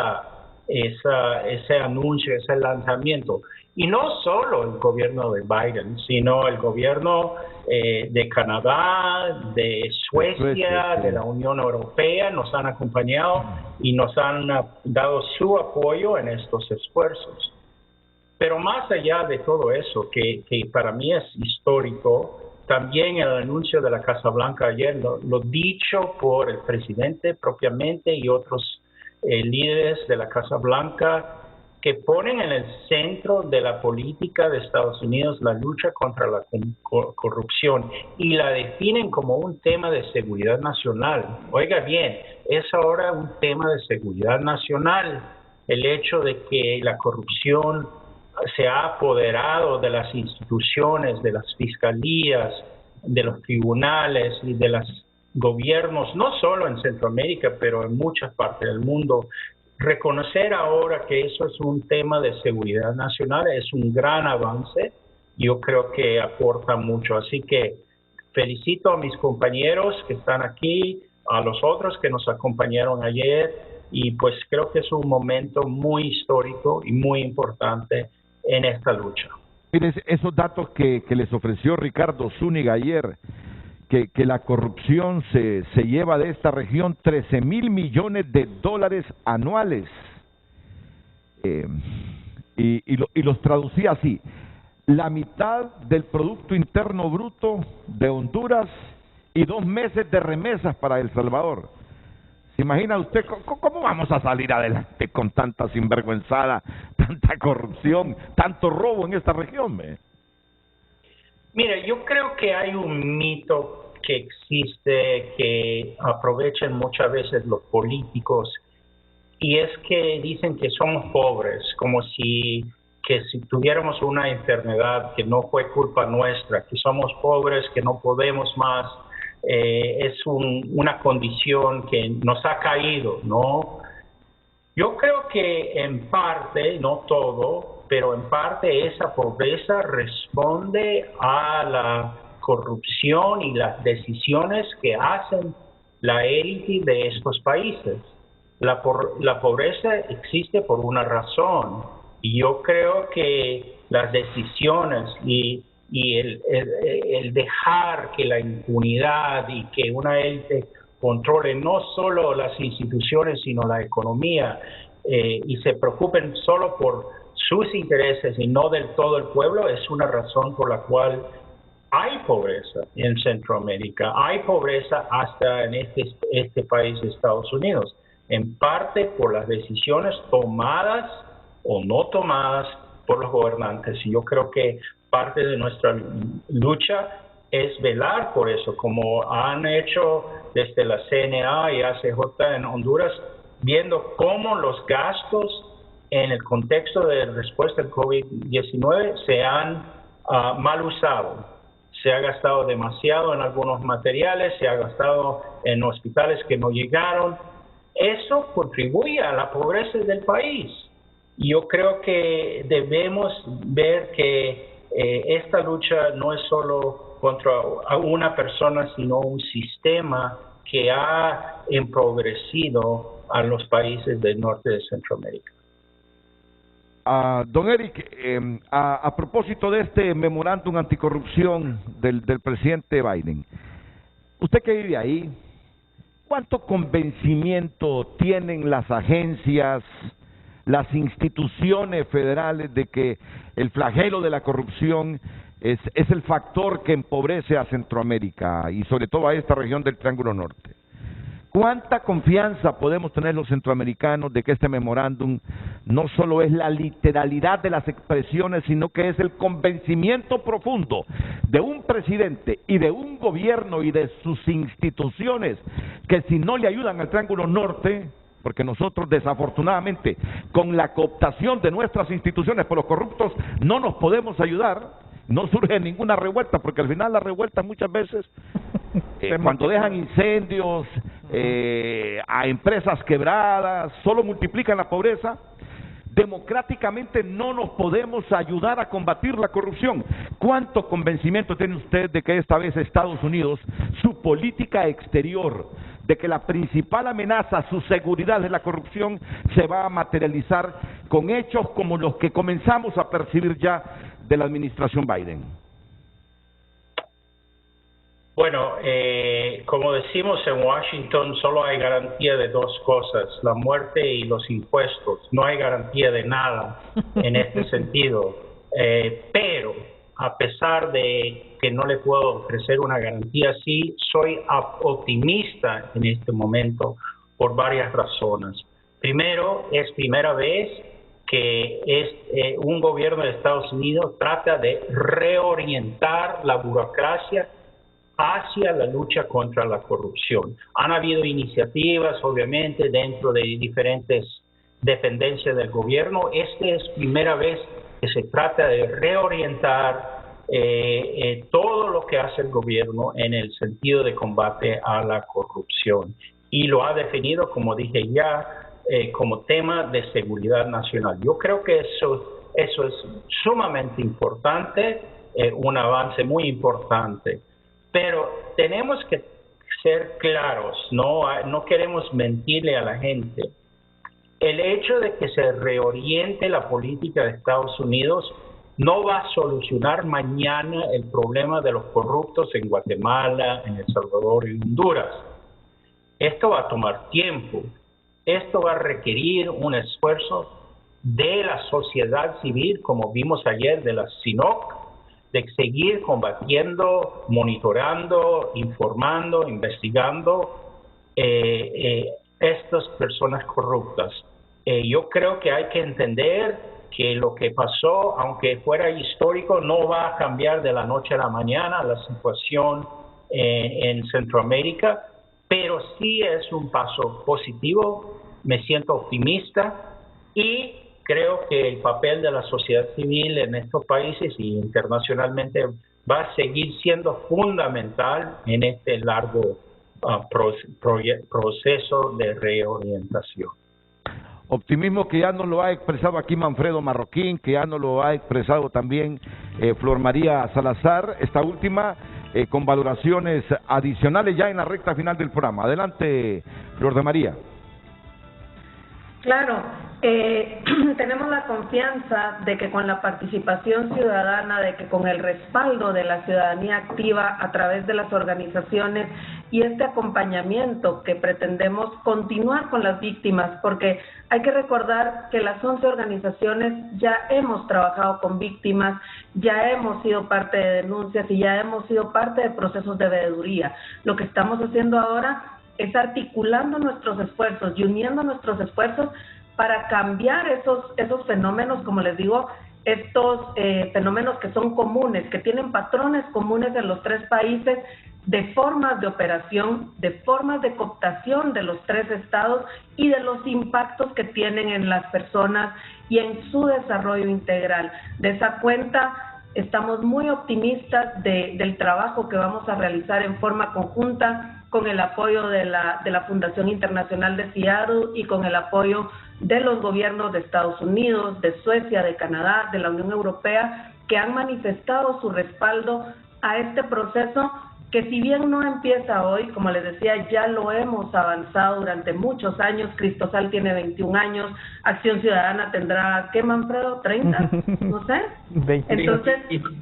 anuncio, ese lanzamiento. Y no solo el gobierno de Biden, sino el gobierno de Canadá, de Suecia, de la Unión Europea, nos han acompañado y nos han dado su apoyo en estos esfuerzos. Pero más allá de todo eso, que para mí es histórico, también el anuncio de la Casa Blanca ayer, lo dicho por el presidente propiamente y otros líderes de la Casa Blanca, que ponen en el centro de la política de Estados Unidos la lucha contra la corrupción y la definen como un tema de seguridad nacional. Oiga bien, es ahora un tema de seguridad nacional el hecho de que la corrupción se ha apoderado de las instituciones, de las fiscalías, de los tribunales y de los gobiernos, no solo en Centroamérica, pero en muchas partes del mundo. Reconocer ahora que eso es un tema de seguridad nacional es un gran avance. Yo creo que aporta mucho. Así que felicito a mis compañeros que están aquí, a los otros que nos acompañaron ayer, y pues creo que es un momento muy histórico y muy importante en esta lucha. Miren, esos datos que les ofreció Ricardo Zúñiga ayer, que la corrupción se lleva de esta región $13,000 millones anuales. Y los traducía así: la mitad del Producto Interno Bruto de Honduras y 2 meses de remesas para El Salvador. ¿Se imagina usted cómo vamos a salir adelante con tanta sinvergüenzada, tanta corrupción, tanto robo en esta región? Mira, yo creo que hay un mito que existe que aprovechan muchas veces los políticos, y es que dicen que somos pobres, como si tuviéramos una enfermedad que no fue culpa nuestra, que somos pobres, que no podemos más, es una condición que nos ha caído, ¿no? Yo creo que en parte, no todo, pero en parte esa pobreza responde a la corrupción y las decisiones que hacen la élite de estos países. La pobreza existe por una razón, y yo creo que las decisiones y el dejar que la impunidad y que una élite controle no solo las instituciones sino la economía y se preocupen solo por sus intereses y no del todo el pueblo es una razón por la cual hay pobreza en Centroamérica, hay pobreza hasta en este país de Estados Unidos, en parte por las decisiones tomadas o no tomadas por los gobernantes. Y yo creo que parte de nuestra lucha es velar por eso, como han hecho desde la CNA y ACJ en Honduras, viendo cómo los gastos en el contexto de respuesta al COVID-19 se han mal usado. Se ha gastado demasiado en algunos materiales, se ha gastado en hospitales que no llegaron. Eso contribuye a la pobreza del país. Y yo creo que debemos ver que esta lucha no es solo contra una persona, sino un sistema que ha empobrecido a los países del norte de Centroamérica. Don Eric, a propósito de este memorándum anticorrupción del presidente Biden, usted que vive ahí, ¿cuánto convencimiento tienen las agencias, las instituciones federales de que el flagelo de la corrupción es el factor que empobrece a Centroamérica y sobre todo a esta región del Triángulo Norte? ¿Cuánta confianza podemos tener los centroamericanos de que este memorándum no solo es la literalidad de las expresiones, sino que es el convencimiento profundo de un presidente y de un gobierno y de sus instituciones que si no le ayudan al Triángulo Norte, porque nosotros desafortunadamente con la cooptación de nuestras instituciones por los corruptos no nos podemos ayudar, no surge ninguna revuelta, porque al final las revueltas muchas veces cuando dejan incendios, a empresas quebradas, solo multiplican la pobreza. Democráticamente no nos podemos ayudar a combatir la corrupción. ¿Cuánto convencimiento tiene usted de que esta vez Estados Unidos, su política exterior, de que la principal amenaza a su seguridad de la corrupción se va a materializar con hechos como los que comenzamos a percibir ya de la administración Biden? Bueno, como decimos en Washington, solo hay garantía de dos cosas, la muerte y los impuestos. No hay garantía de nada en este sentido. Pero, a pesar de que no le puedo ofrecer una garantía así, soy optimista en este momento por varias razones. Primero, es primera vez que un gobierno de Estados Unidos trata de reorientar la burocracia hacia la lucha contra la corrupción. Han habido iniciativas, obviamente, dentro de diferentes dependencias del gobierno. Esta es primera vez que se trata de reorientar todo lo que hace el gobierno en el sentido de combate a la corrupción. Y lo ha definido, como dije ya, como tema de seguridad nacional. Yo creo que eso es sumamente importante, un avance muy importante. Pero tenemos que ser claros, no queremos mentirle a la gente. El hecho de que se reoriente la política de Estados Unidos no va a solucionar mañana el problema de los corruptos en Guatemala, en El Salvador y Honduras. Esto va a tomar tiempo. Esto va a requerir un esfuerzo de la sociedad civil, como vimos ayer de la CINOC, de seguir combatiendo, monitorando, informando, investigando, estas personas corruptas. Yo creo que hay que entender que lo que pasó, aunque fuera histórico, no va a cambiar de la noche a la mañana la situación en Centroamérica, pero sí es un paso positivo. Me siento optimista y creo que el papel de la sociedad civil en estos países y internacionalmente va a seguir siendo fundamental en este largo proceso de reorientación. Optimismo que ya nos lo ha expresado aquí Manfredo Marroquín, que ya nos lo ha expresado también Flor María Salazar, esta última con valoraciones adicionales ya en la recta final del programa. Adelante, Flor de María. Claro, tenemos la confianza de que con la participación ciudadana, de que con el respaldo de la ciudadanía activa a través de las organizaciones y este acompañamiento que pretendemos continuar con las víctimas, porque hay que recordar que las 11 organizaciones ya hemos trabajado con víctimas, ya hemos sido parte de denuncias y ya hemos sido parte de procesos de veeduría. Lo que estamos haciendo ahora es articulando nuestros esfuerzos y uniendo nuestros esfuerzos para cambiar esos fenómenos, como les digo, estos fenómenos que son comunes, que tienen patrones comunes en los tres países, de formas de operación, de formas de cooptación de los tres estados y de los impactos que tienen en las personas y en su desarrollo integral. De esa cuenta, estamos muy optimistas del trabajo que vamos a realizar en forma conjunta con el apoyo de la Fundación Internacional de Seattle y con el apoyo de los gobiernos de Estados Unidos, de Suecia, de Canadá, de la Unión Europea, que han manifestado su respaldo a este proceso que, si bien no empieza hoy, como les decía, ya lo hemos avanzado durante muchos años. Cristosal tiene 21 años, Acción Ciudadana tendrá, ¿qué, Manfredo? ¿30? No sé. 20. Entonces,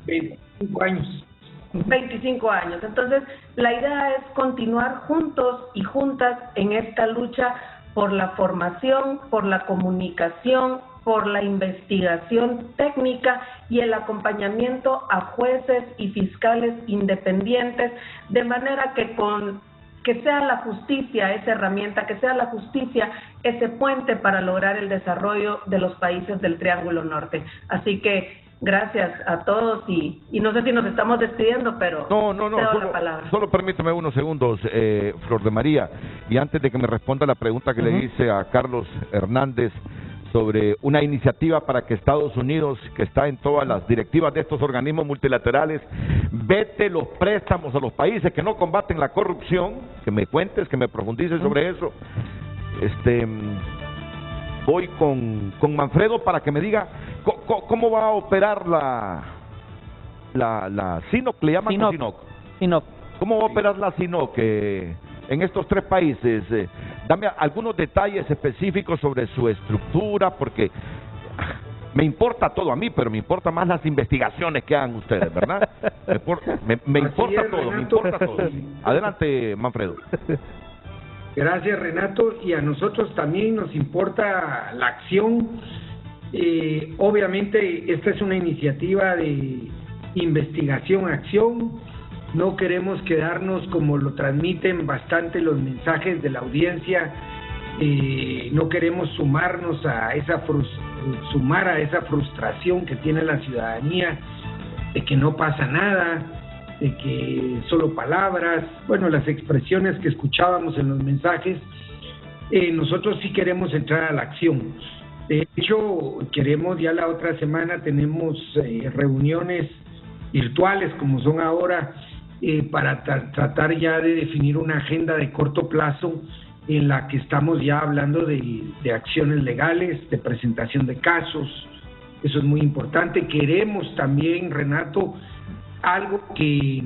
25 años. 25 años. Entonces, la idea es continuar juntos y juntas en esta lucha por la formación, por la comunicación, por la investigación técnica y el acompañamiento a jueces y fiscales independientes, de manera que sea la justicia esa herramienta, que sea la justicia ese puente para lograr el desarrollo de los países del Triángulo Norte. Así que gracias a todos y no sé si nos estamos despidiendo, pero No, solo permíteme unos segundos, Flor de María, y antes de que me responda la pregunta que le hice a Carlos Hernández sobre una iniciativa para que Estados Unidos, que está en todas las directivas de estos organismos multilaterales, vete los préstamos a los países que no combaten la corrupción, que me cuentes, que me profundices sobre eso. Voy con Manfredo para que me diga cómo va a operar la SINOC, ¿le llaman SINOC? ¿Cómo va a operar la SINOC en estos tres países? Dame algunos detalles específicos sobre su estructura, porque me importa todo a mí, pero me importa más las investigaciones que hagan ustedes, ¿verdad? Me importa todo, me importa todo. Adelante, Manfredo. Gracias, Renato, y a nosotros también nos importa la acción. Obviamente esta es una iniciativa de investigación-acción. No queremos quedarnos, como lo transmiten bastante los mensajes de la audiencia, no queremos sumarnos a esa frustración que tiene la ciudadanía de que no pasa nada, de que solo palabras, bueno, las expresiones que escuchábamos en los mensajes. Nosotros sí queremos entrar a la acción. De hecho, ya la otra semana tenemos reuniones virtuales, como son ahora, para tratar ya de definir una agenda de corto plazo en la que estamos ya hablando de acciones legales, de presentación de casos. Eso es muy importante. Queremos también, Renato, algo que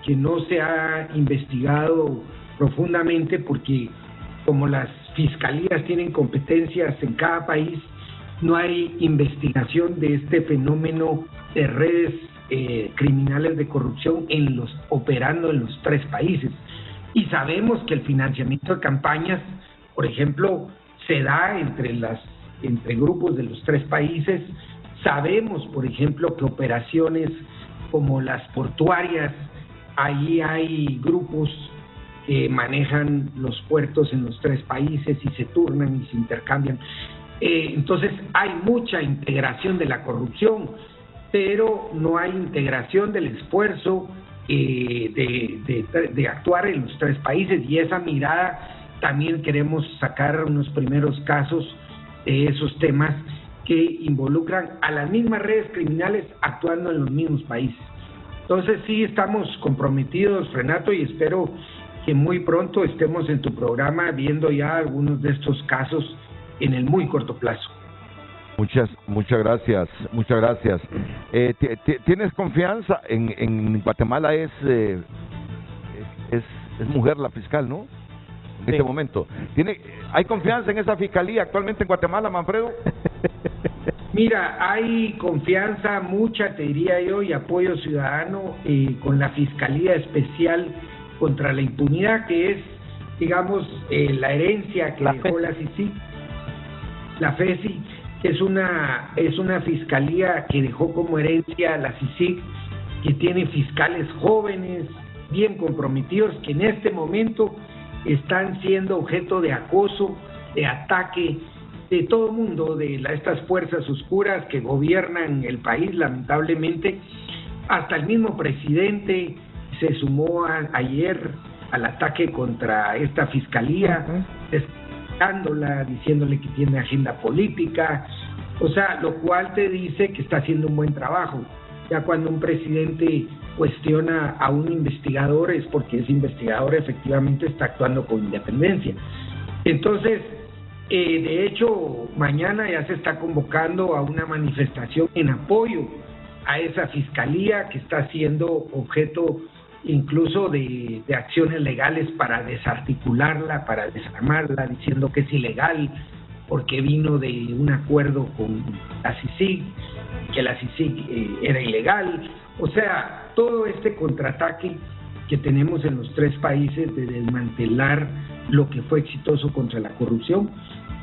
no se ha investigado profundamente, porque como las fiscalías tienen competencias en cada país, no hay investigación de este fenómeno de redes criminales de corrupción operando en los tres países. Y sabemos que el financiamiento de campañas, por ejemplo, se da entre grupos de los tres países. Sabemos, por ejemplo, que operaciones como las portuarias, ahí hay grupos manejan los puertos en los 3 países y se turnan y se intercambian. Entonces hay mucha integración de la corrupción, pero no hay integración del esfuerzo de actuar en los 3 países, y esa mirada también queremos sacar unos primeros casos de esos temas que involucran a las mismas redes criminales actuando en los mismos países. Entonces sí estamos comprometidos, Renato, y espero que muy pronto estemos en tu programa viendo ya algunos de estos casos en el muy corto plazo. Muchas gracias, muchas gracias. ¿Tienes confianza en Guatemala? Es mujer la fiscal, ¿no? En este momento. ¿Hay confianza en esa fiscalía actualmente en Guatemala, Manfredo? Mira, hay confianza, mucha, te diría yo, y apoyo ciudadano con la Fiscalía Especial contra la Impunidad, que es, digamos, la herencia que dejó la CICIG, la FESI, que es una fiscalía que dejó como herencia la CICIG, que tiene fiscales jóvenes, bien comprometidos, que en este momento están siendo objeto de acoso, de ataque de todo el mundo, de estas fuerzas oscuras que gobiernan el país, lamentablemente. Hasta el mismo presidente se sumó ayer al ataque contra esta fiscalía, descalificándola, diciéndole que tiene agenda política, o sea, lo cual te dice que está haciendo un buen trabajo. Ya cuando un presidente cuestiona a un investigador es porque ese investigador efectivamente está actuando con independencia. Entonces, de hecho, mañana ya se está convocando a una manifestación en apoyo a esa fiscalía que está siendo objeto incluso de acciones legales para desarticularla, para desarmarla, diciendo que es ilegal porque vino de un acuerdo con la CICIG, que la CICIG era ilegal. O sea, todo este contraataque que tenemos en los 3 países de desmantelar lo que fue exitoso contra la corrupción,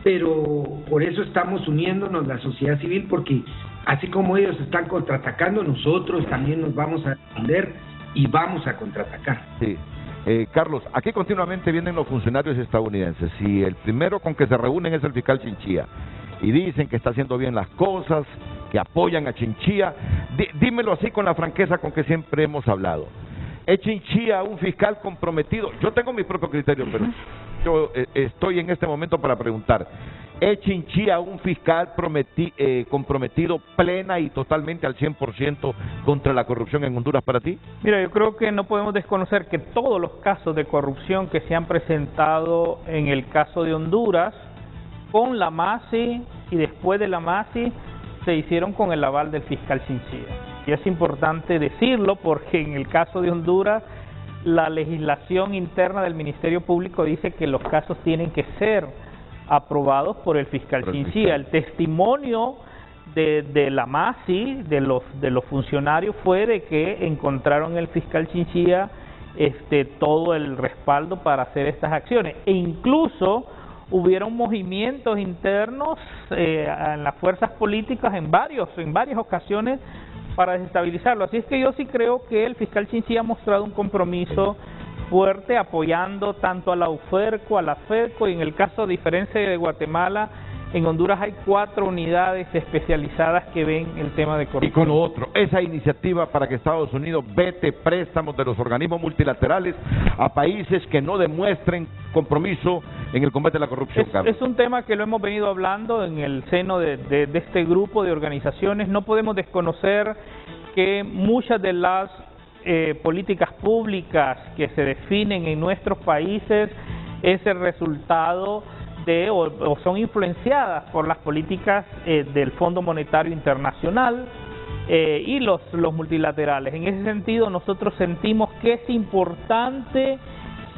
pero por eso estamos uniéndonos la sociedad civil, porque así como ellos están contraatacando, nosotros también nos vamos a defender y vamos a contraatacar. Sí. Carlos, aquí continuamente vienen los funcionarios estadounidenses y el primero con que se reúnen es el fiscal Chinchilla y dicen que está haciendo bien las cosas, que apoyan a Chinchilla. Dímelo así con la franqueza con que siempre hemos hablado. ¿Es Chinchilla un fiscal comprometido? Yo tengo mi propio criterio, pero yo estoy en este momento para preguntar. ¿Es Chinchilla un fiscal comprometido plena y totalmente al 100% contra la corrupción en Honduras para ti? Mira, yo creo que no podemos desconocer que todos los casos de corrupción que se han presentado en el caso de Honduras, con la MASI y después de la MASI, se hicieron con el aval del fiscal Chinchilla. Y es importante decirlo porque en el caso de Honduras, la legislación interna del Ministerio Público dice que los casos tienen que ser aprobados por el fiscal Chinchilla. El testimonio de la MASI, de los funcionarios, fue de que encontraron el fiscal Chinchilla todo el respaldo para hacer estas acciones. E incluso hubieron movimientos internos en las fuerzas políticas en varias ocasiones para desestabilizarlo. Así es que yo sí creo que el fiscal Chinchilla ha mostrado un compromiso fuerte apoyando tanto a la UFERCO, a la FEDCO, y en el caso, a diferencia de Guatemala, en Honduras hay 4 unidades especializadas que ven el tema de corrupción. Y con lo otro, esa iniciativa para que Estados Unidos vete préstamos de los organismos multilaterales a países que no demuestren compromiso en el combate a la corrupción, Carlos. Es un tema que lo hemos venido hablando en el seno de este grupo de organizaciones. No podemos desconocer que muchas de las políticas públicas que se definen en nuestros países es el resultado de o son influenciadas por las políticas del Fondo Monetario Internacional y los multilaterales. En ese sentido, nosotros sentimos que es importante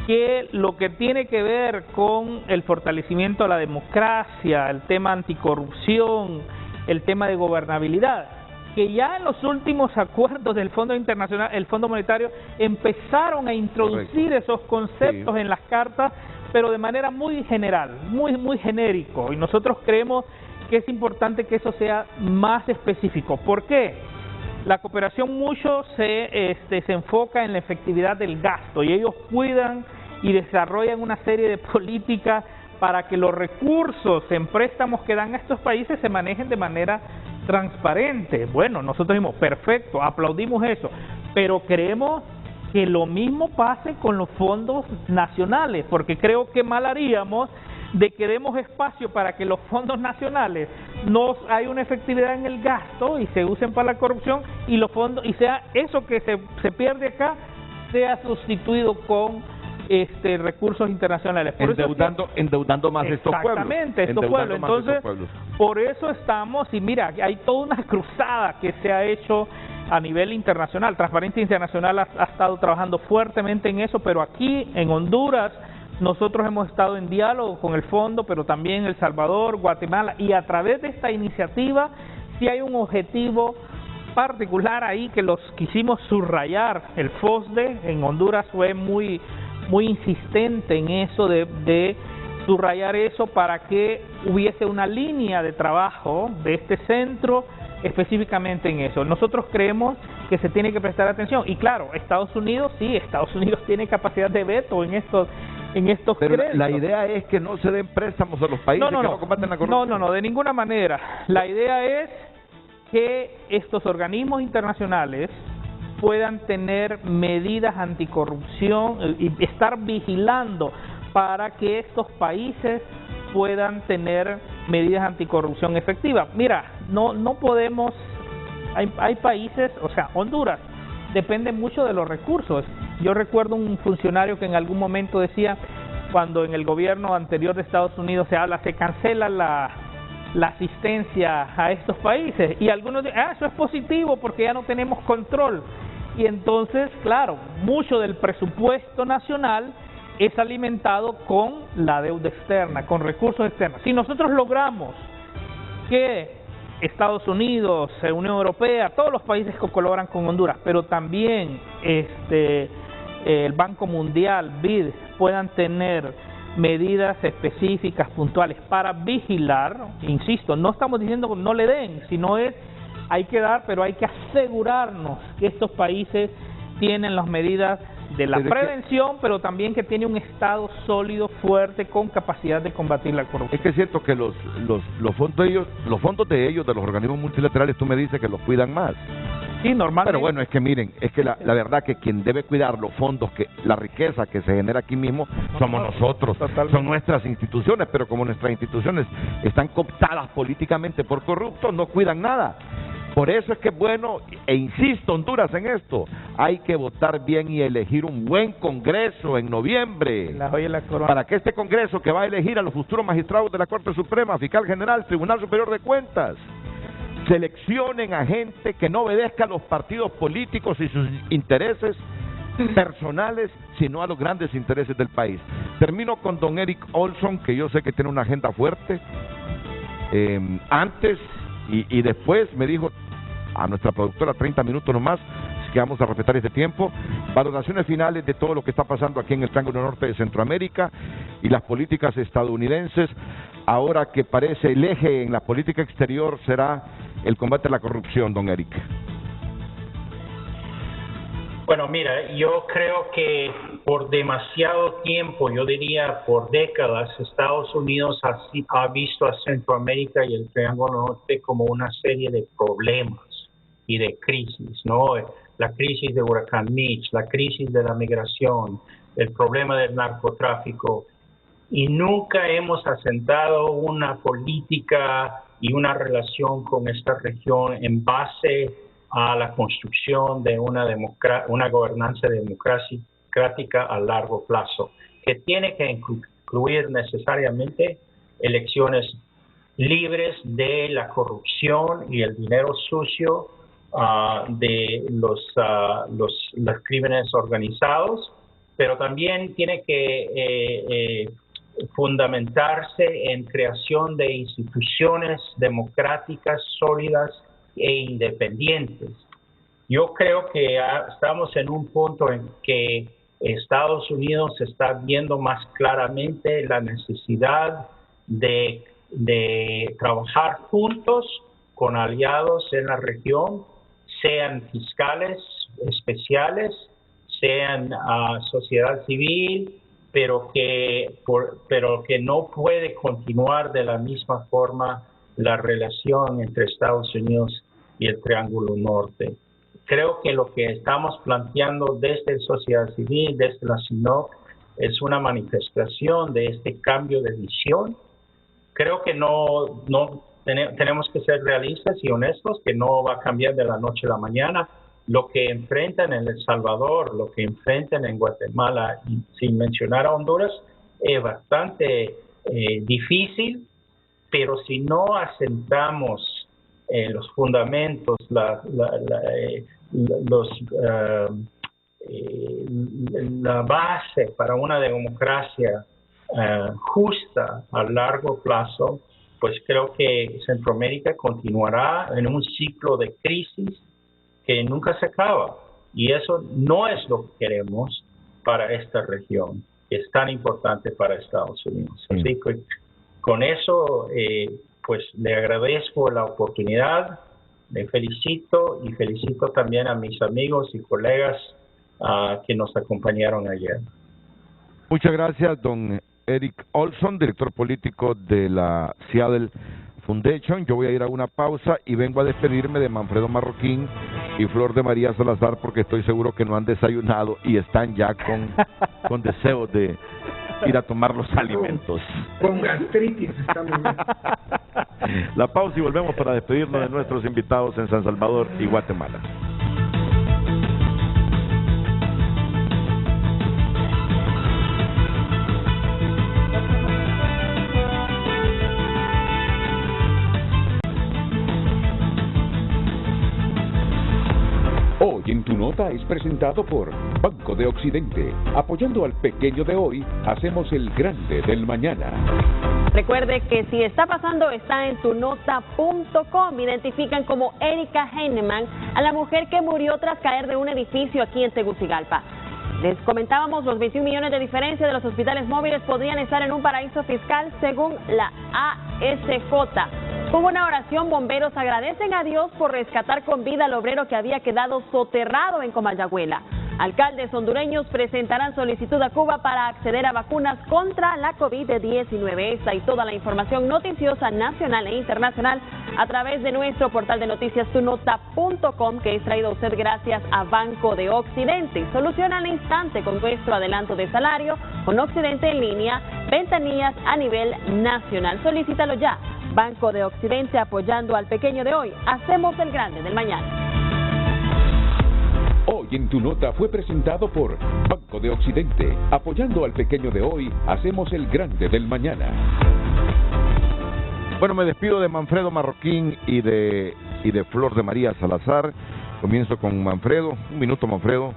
que lo que tiene que ver con el fortalecimiento de la democracia, el tema anticorrupción, el tema de gobernabilidad, que ya en los últimos acuerdos del Fondo Internacional, el Fondo Monetario, empezaron a introducir esos conceptos en las cartas, pero de manera muy general, muy genérico, y nosotros creemos que es importante que eso sea más específico. ¿Por qué? La cooperación mucho se enfoca en la efectividad del gasto y ellos cuidan y desarrollan una serie de políticas para que los recursos en préstamos que dan a estos países se manejen de manera transparente. Bueno, nosotros dijimos, perfecto, aplaudimos eso, pero queremos que lo mismo pase con los fondos nacionales, porque creo que mal haríamos de que demos espacio para que los fondos nacionales no hay una efectividad en el gasto y se usen para la corrupción, y los fondos, y sea eso que se pierde acá, sea sustituido con recursos internacionales. Por endeudando más estos pueblos. Exactamente, estos pueblos. Entonces, por eso estamos, y mira, hay toda una cruzada que se ha hecho a nivel internacional. Transparencia Internacional ha estado trabajando fuertemente en eso, pero aquí en Honduras nosotros hemos estado en diálogo con el fondo, pero también El Salvador, Guatemala, y a través de esta iniciativa sí hay un objetivo particular ahí que los quisimos subrayar. El FOSDE en Honduras fue muy insistente en eso de subrayar eso para que hubiese una línea de trabajo de este centro específicamente en eso. Nosotros creemos que se tiene que prestar atención, y claro, Estados Unidos tiene capacidad de veto en estos pero créditos. La idea es que no se den préstamos a los países que no combaten la corrupción. No, de ninguna manera. La idea es que estos organismos internacionales puedan tener medidas anticorrupción y estar vigilando para que estos países puedan tener medidas anticorrupción efectivas. Mira, no podemos, hay países, o sea, Honduras depende mucho de los recursos. Yo recuerdo un funcionario que en algún momento decía, cuando en el gobierno anterior de Estados Unidos se cancela la asistencia a estos países, y algunos dicen, eso es positivo porque ya no tenemos control. Y entonces, claro, mucho del presupuesto nacional es alimentado con la deuda externa, con recursos externos. Si nosotros logramos que Estados Unidos, Unión Europea, todos los países que colaboran con Honduras, pero también el Banco Mundial, BID, puedan tener medidas específicas, puntuales, para vigilar, insisto, no estamos diciendo que no le den, sino hay que dar, pero hay que asegurarnos que estos países tienen las medidas de la prevención, pero también que tiene un Estado sólido, fuerte, con capacidad de combatir la corrupción. Es que es cierto que los fondos de ellos, de los organismos multilaterales, tú me dices que los cuidan más. Sí, normalmente. Pero bueno, es que miren, es que la verdad que quien debe cuidar los fondos, la riqueza que se genera aquí mismo, somos nosotros, son nuestras instituciones, pero como nuestras instituciones están cooptadas políticamente por corruptos, no cuidan nada. Por eso es que es bueno, e insisto, Honduras, en esto, hay que votar bien y elegir un buen Congreso en noviembre, para que este Congreso que va a elegir a los futuros magistrados de la Corte Suprema, Fiscal General, Tribunal Superior de Cuentas, seleccionen a gente que no obedezca a los partidos políticos y sus intereses personales, sino a los grandes intereses del país. Termino con don Eric Olson, que yo sé que tiene una agenda fuerte. Antes y después me dijo a nuestra productora 30 minutos nomás, así que vamos a respetar este tiempo. Valoraciones finales de todo lo que está pasando aquí en el Triángulo Norte de Centroamérica y las políticas estadounidenses, ahora que parece el eje en la política exterior será el combate a la corrupción, don Eric. Bueno, mira, yo creo que por demasiado tiempo, yo diría por décadas, Estados Unidos ha visto a Centroamérica y el Triángulo Norte como una serie de problemas y de crisis, ¿no? La crisis de Huracán Mitch, la crisis de la migración, el problema del narcotráfico, y nunca hemos asentado una política y una relación con esta región en base a la construcción de una gobernanza democrática a largo plazo, que tiene que incluir necesariamente elecciones libres de la corrupción y el dinero sucio de los crímenes organizados, pero también tiene que fundamentarse en creación de instituciones democráticas sólidas e independientes. Yo creo que estamos en un punto en que Estados Unidos está viendo más claramente la necesidad de trabajar juntos con aliados en la región, sean fiscales especiales, sean sociedad civil, pero que no puede continuar de la misma forma la relación entre Estados Unidos y el Triángulo Norte. Creo que lo que estamos planteando desde sociedad civil, desde la SINOC, es una manifestación de este cambio de visión. Creo que tenemos que ser realistas y honestos, que no va a cambiar de la noche a la mañana. Lo que enfrentan en El Salvador, lo que enfrentan en Guatemala, y sin mencionar a Honduras, es bastante difícil, pero si no asentamos los fundamentos, la base para una democracia justa a largo plazo, pues creo que Centroamérica continuará en un ciclo de crisis que nunca se acaba. Y eso no es lo que queremos para esta región, que es tan importante para Estados Unidos. Así que con eso, pues le agradezco la oportunidad, le felicito y felicito también a mis amigos y colegas que nos acompañaron ayer. Muchas gracias, don Eric Olson, director político de la Seattle Foundation. Yo voy a ir a una pausa y vengo a despedirme de Manfredo Marroquín y Flor de María Salazar, porque estoy seguro que no han desayunado y están ya con deseos de ir a tomar los alimentos. Con gastritis estamos bien. La pausa y volvemos para despedirnos de nuestros invitados en San Salvador y Guatemala. Hoy en Tu Nota es presentado por Banco de Occidente. Apoyando al pequeño de hoy, hacemos el grande del mañana. Recuerde que si está pasando, está en tunota.com. Identifican como Erika Heinemann a la mujer que murió tras caer de un edificio aquí en Tegucigalpa. Les comentábamos, los 21 millones de diferencia de los hospitales móviles podrían estar en un paraíso fiscal según la ASJ. Con una oración, bomberos agradecen a Dios por rescatar con vida al obrero que había quedado soterrado en Comayagüela. Alcaldes hondureños presentarán solicitud a Cuba para acceder a vacunas contra la COVID-19. Esta y toda la información noticiosa nacional e internacional a través de nuestro portal de noticias tunota.com, que es traído a usted gracias a Banco de Occidente. Soluciona al instante con nuestro adelanto de salario con Occidente en línea, ventanillas a nivel nacional. Solicítalo ya. Banco de Occidente, apoyando al pequeño de hoy. Hacemos el grande del mañana. Hoy en Tu Nota fue presentado por Banco de Occidente. Apoyando al pequeño de hoy, hacemos el grande del mañana. Bueno, me despido de Manfredo Marroquín y de Flor de María Salazar. Comienzo con Manfredo. Un minuto, Manfredo,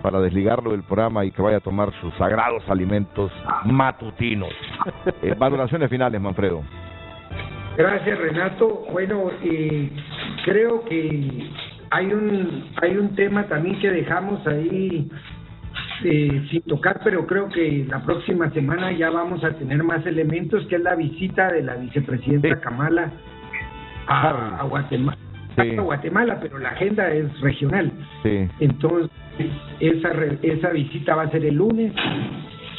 para desligarlo del programa y que vaya a tomar sus sagrados alimentos matutinos. Valoraciones finales, Manfredo. Gracias, Renato. Bueno, creo que hay un tema también que dejamos ahí sin tocar, pero creo que la próxima semana ya vamos a tener más elementos, que es la visita de la vicepresidenta Kamala a Guatemala. A Guatemala, pero la agenda es regional. Entonces, esa visita va a ser el lunes.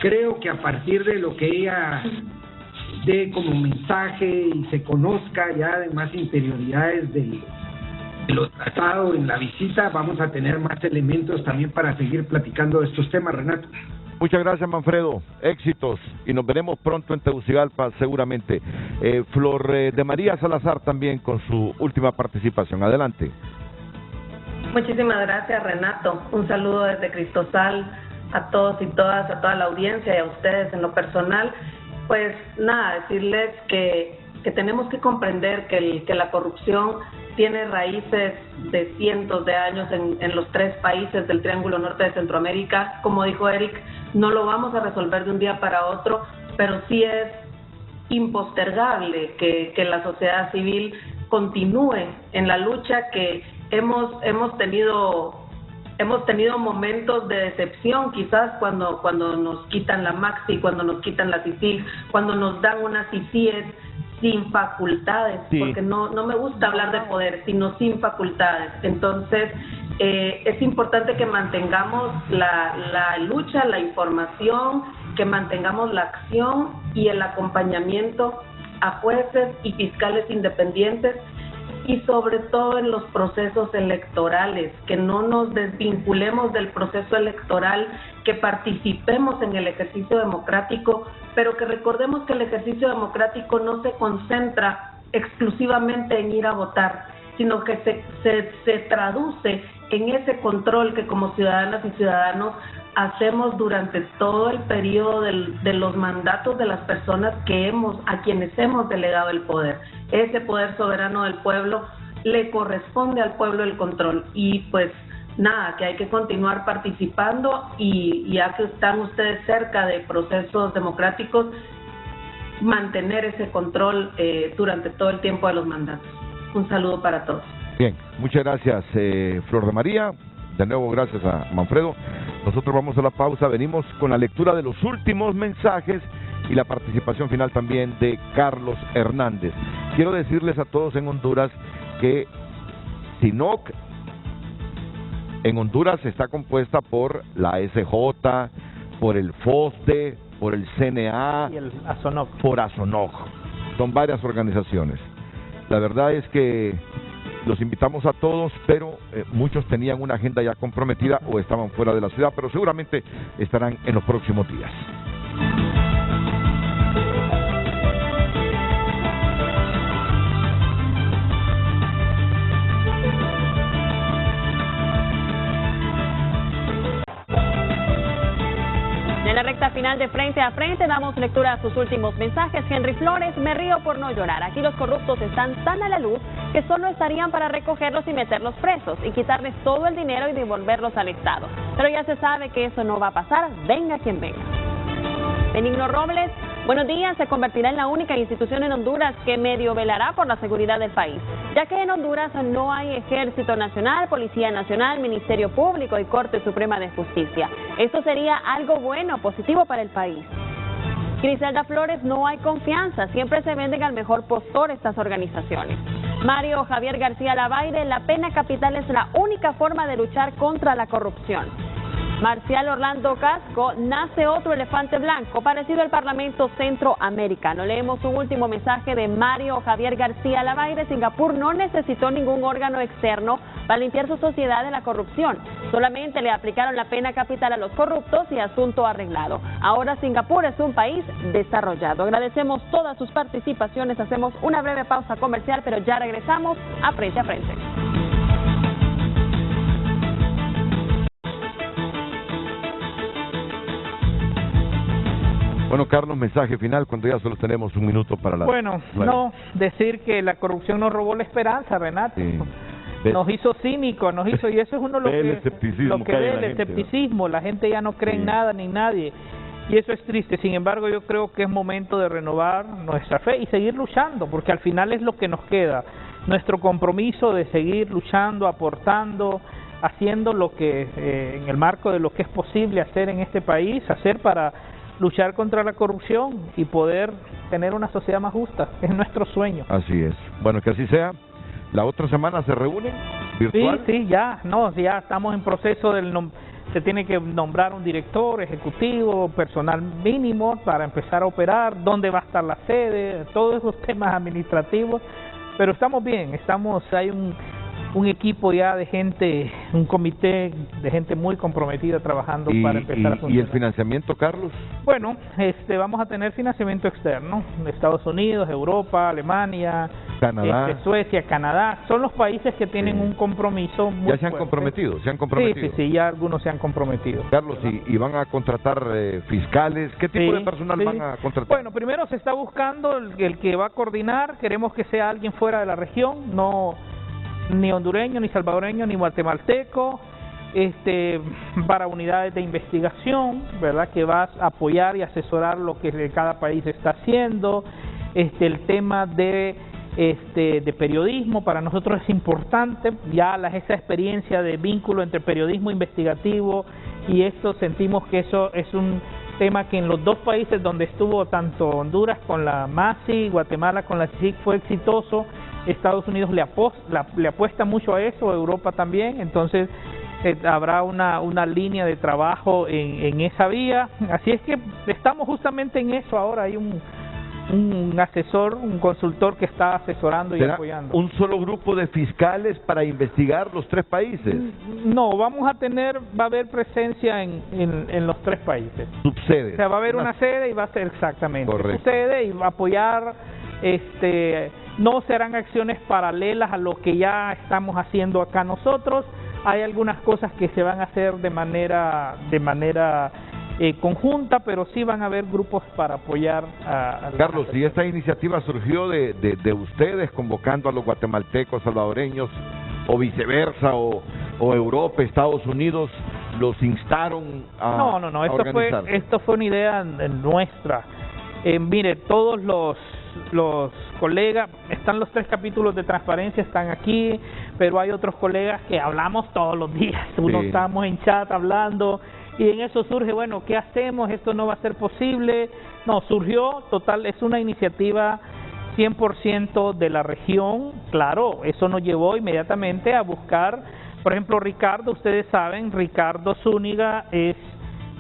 Creo que a partir de lo que ella dé como mensaje y se conozca ya de más interioridades de lo tratado en la visita, vamos a tener más elementos también para seguir platicando de estos temas, Renato. Muchas gracias, Manfredo. Éxitos y nos veremos pronto en Tegucigalpa seguramente. Flor de María Salazar también con su última participación. Adelante. Muchísimas gracias, Renato. Un saludo desde Cristosal a todos y todas, a toda la audiencia y a ustedes en lo personal. Pues nada, decirles que tenemos que comprender que la corrupción tiene raíces de cientos de años en los 3 países del Triángulo Norte de Centroamérica. Como dijo Eric, no lo vamos a resolver de un día para otro, pero sí es impostergable que la sociedad civil continúe en la lucha, que hemos tenido momentos de decepción, quizás cuando nos quitan la Maxi, cuando nos quitan la CICIG, cuando nos dan unas CICIES sin facultades, porque no me gusta hablar de poder, sino sin facultades. Entonces, es importante que mantengamos la lucha, la información que mantengamos la acción y el acompañamiento a jueces y fiscales independientes y sobre todo en los procesos electorales, que no nos desvinculemos del proceso electoral, que participemos en el ejercicio democrático, pero que recordemos que el ejercicio democrático no se concentra exclusivamente en ir a votar, sino que se traduce en ese control que como ciudadanas y ciudadanos hacemos durante todo el periodo de los mandatos de las personas a quienes hemos delegado el poder. Ese poder soberano del pueblo le corresponde al pueblo el control y pues nada, que hay que continuar participando y ya que están ustedes cerca de procesos democráticos, mantener ese control durante todo el tiempo de los mandatos. Un saludo para todos. Bien, muchas gracias Flor de María, de nuevo gracias a Manfredo. Nosotros vamos a la pausa, venimos con la lectura de los últimos mensajes y la participación final también de Carlos Hernández. Quiero decirles a todos en Honduras que SINOC en Honduras está compuesta por la SJ, por el FOSDE, por el CNA y el ASONOC. Por ASONOC. Son varias organizaciones. La verdad es que los invitamos a todos, pero muchos tenían una agenda ya comprometida o estaban fuera de la ciudad, pero seguramente estarán en los próximos días. En la recta final de Frente a Frente damos lectura a sus últimos mensajes. Henry Flores, me río por no llorar. Aquí los corruptos están tan a la luz que solo estarían para recogerlos y meterlos presos y quitarles todo el dinero y devolverlos al Estado. Pero ya se sabe que eso no va a pasar, venga quien venga. Benigno Robles, buenos días, se convertirá en la única institución en Honduras que medio velará por la seguridad del país, ya que en Honduras no hay Ejército Nacional, Policía Nacional, Ministerio Público y Corte Suprema de Justicia. Esto sería algo bueno, positivo para el país. Griselda Flores, no hay confianza, siempre se venden al mejor postor estas organizaciones. Mario Javier García Lavaire, la pena capital es la única forma de luchar contra la corrupción. Marcial Orlando Casco, nace otro elefante blanco parecido al Parlamento Centroamericano. Leemos un último mensaje de Mario Javier García Lavaire. Singapur no necesitó ningún órgano externo para limpiar su sociedad de la corrupción. Solamente le aplicaron la pena capital a los corruptos y asunto arreglado. Ahora Singapur es un país desarrollado. Agradecemos todas sus participaciones. Hacemos una breve pausa comercial, pero ya regresamos a Frente a Frente. Bueno, Carlos, mensaje final cuando ya solo tenemos un minuto para la... Bueno, no, decir que la corrupción nos robó la esperanza, Renato. Sí. Nos hizo cínicos, y eso es uno lo que ve, el escepticismo. La gente ya no cree en nada ni nadie. Y eso es triste. Sin embargo, yo creo que es momento de renovar nuestra fe y seguir luchando, porque al final es lo que nos queda. Nuestro compromiso de seguir luchando, aportando, haciendo lo que, en el marco de lo que es posible hacer en este país, hacer para luchar contra la corrupción y poder tener una sociedad más justa. Es nuestro sueño. Así es. Bueno, que así sea. ¿La otra semana se reúnen virtual? Sí, ya estamos en proceso se tiene que nombrar un director ejecutivo, personal mínimo para empezar a operar, dónde va a estar la sede, todos esos temas administrativos, pero estamos bien, hay un equipo ya de gente, un comité de gente muy comprometida trabajando para empezar a funcionar. ¿Y el financiamiento, Carlos? Bueno, vamos a tener financiamiento externo de Estados Unidos, Europa, Alemania, Canadá, Suecia, Canadá. Son los países que tienen un compromiso muy ¿Ya se han comprometido? Sí, ya algunos se han comprometido. Carlos, ¿y van a contratar fiscales? ¿Qué tipo de personal van a contratar? Bueno, primero se está buscando el que va a coordinar. Queremos que sea alguien fuera de la región, no ni hondureño, ni salvadoreño, ni guatemalteco, para unidades de investigación, ¿verdad? Que va a apoyar y asesorar lo que cada país está haciendo. El tema de periodismo para nosotros es importante, ya esa experiencia de vínculo entre periodismo investigativo y esto, sentimos que eso es un tema que en los dos países donde estuvo tanto Honduras con la MASI, Guatemala con la CICIG fue exitoso. Estados Unidos le apuesta mucho a eso, Europa también, entonces habrá una línea de trabajo en esa vía. Así es que estamos justamente en eso ahora. Hay un asesor, un consultor que está asesorando y apoyando. ¿Un solo grupo de fiscales para investigar los 3 países? No, va a haber presencia en los 3 países. Subsedes. O sea, va a haber una sede y va a ser exactamente correcto. Su sede y va a apoyar. No serán acciones paralelas a lo que ya estamos haciendo acá nosotros. Hay algunas cosas que se van a hacer de manera conjunta, pero sí van a haber grupos para apoyar a Carlos, si esta iniciativa surgió de ustedes convocando a los guatemaltecos, salvadoreños, o viceversa, o Europa, Estados Unidos, los instaron a No, esto fue una idea nuestra. Mire, todos los colegas, están los 3 capítulos de transparencia, están aquí, pero hay otros colegas que hablamos todos los días, estamos en chat hablando, y en eso surge, bueno, ¿qué hacemos? Esto no va a ser posible. No, surgió, total, es una iniciativa 100% de la región. Claro, eso nos llevó inmediatamente a buscar, por ejemplo, Ricardo, ustedes saben, Ricardo Zúñiga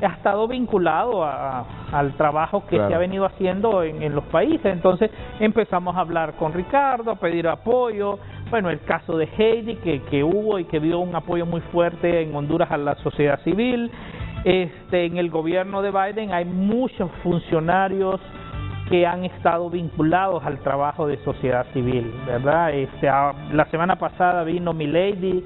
ha estado vinculado al trabajo que se ha venido haciendo en los países. Entonces empezamos a hablar con Ricardo, a pedir apoyo. Bueno, el caso de Heidi que hubo y que dio un apoyo muy fuerte en Honduras a la sociedad civil. En el gobierno de Biden hay muchos funcionarios que han estado vinculados al trabajo de sociedad civil, ¿verdad? La semana pasada vino Milady,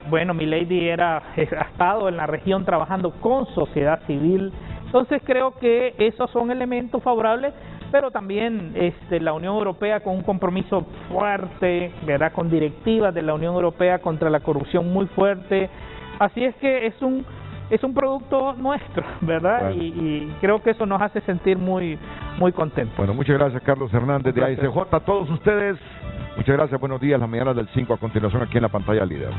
Milady ha estado en la región trabajando con sociedad civil. Entonces creo que esos son elementos favorables, pero también la Unión Europea con un compromiso fuerte, ¿verdad? Con directivas de la Unión Europea contra la corrupción muy fuerte. Así es que es un producto nuestro, ¿verdad? Bueno. Y creo que eso nos hace sentir muy contentos. Bueno, muchas gracias, Carlos Hernández de AICJ. A todos ustedes, muchas gracias, buenos días, las mañanas del 5 a continuación aquí en la pantalla líder.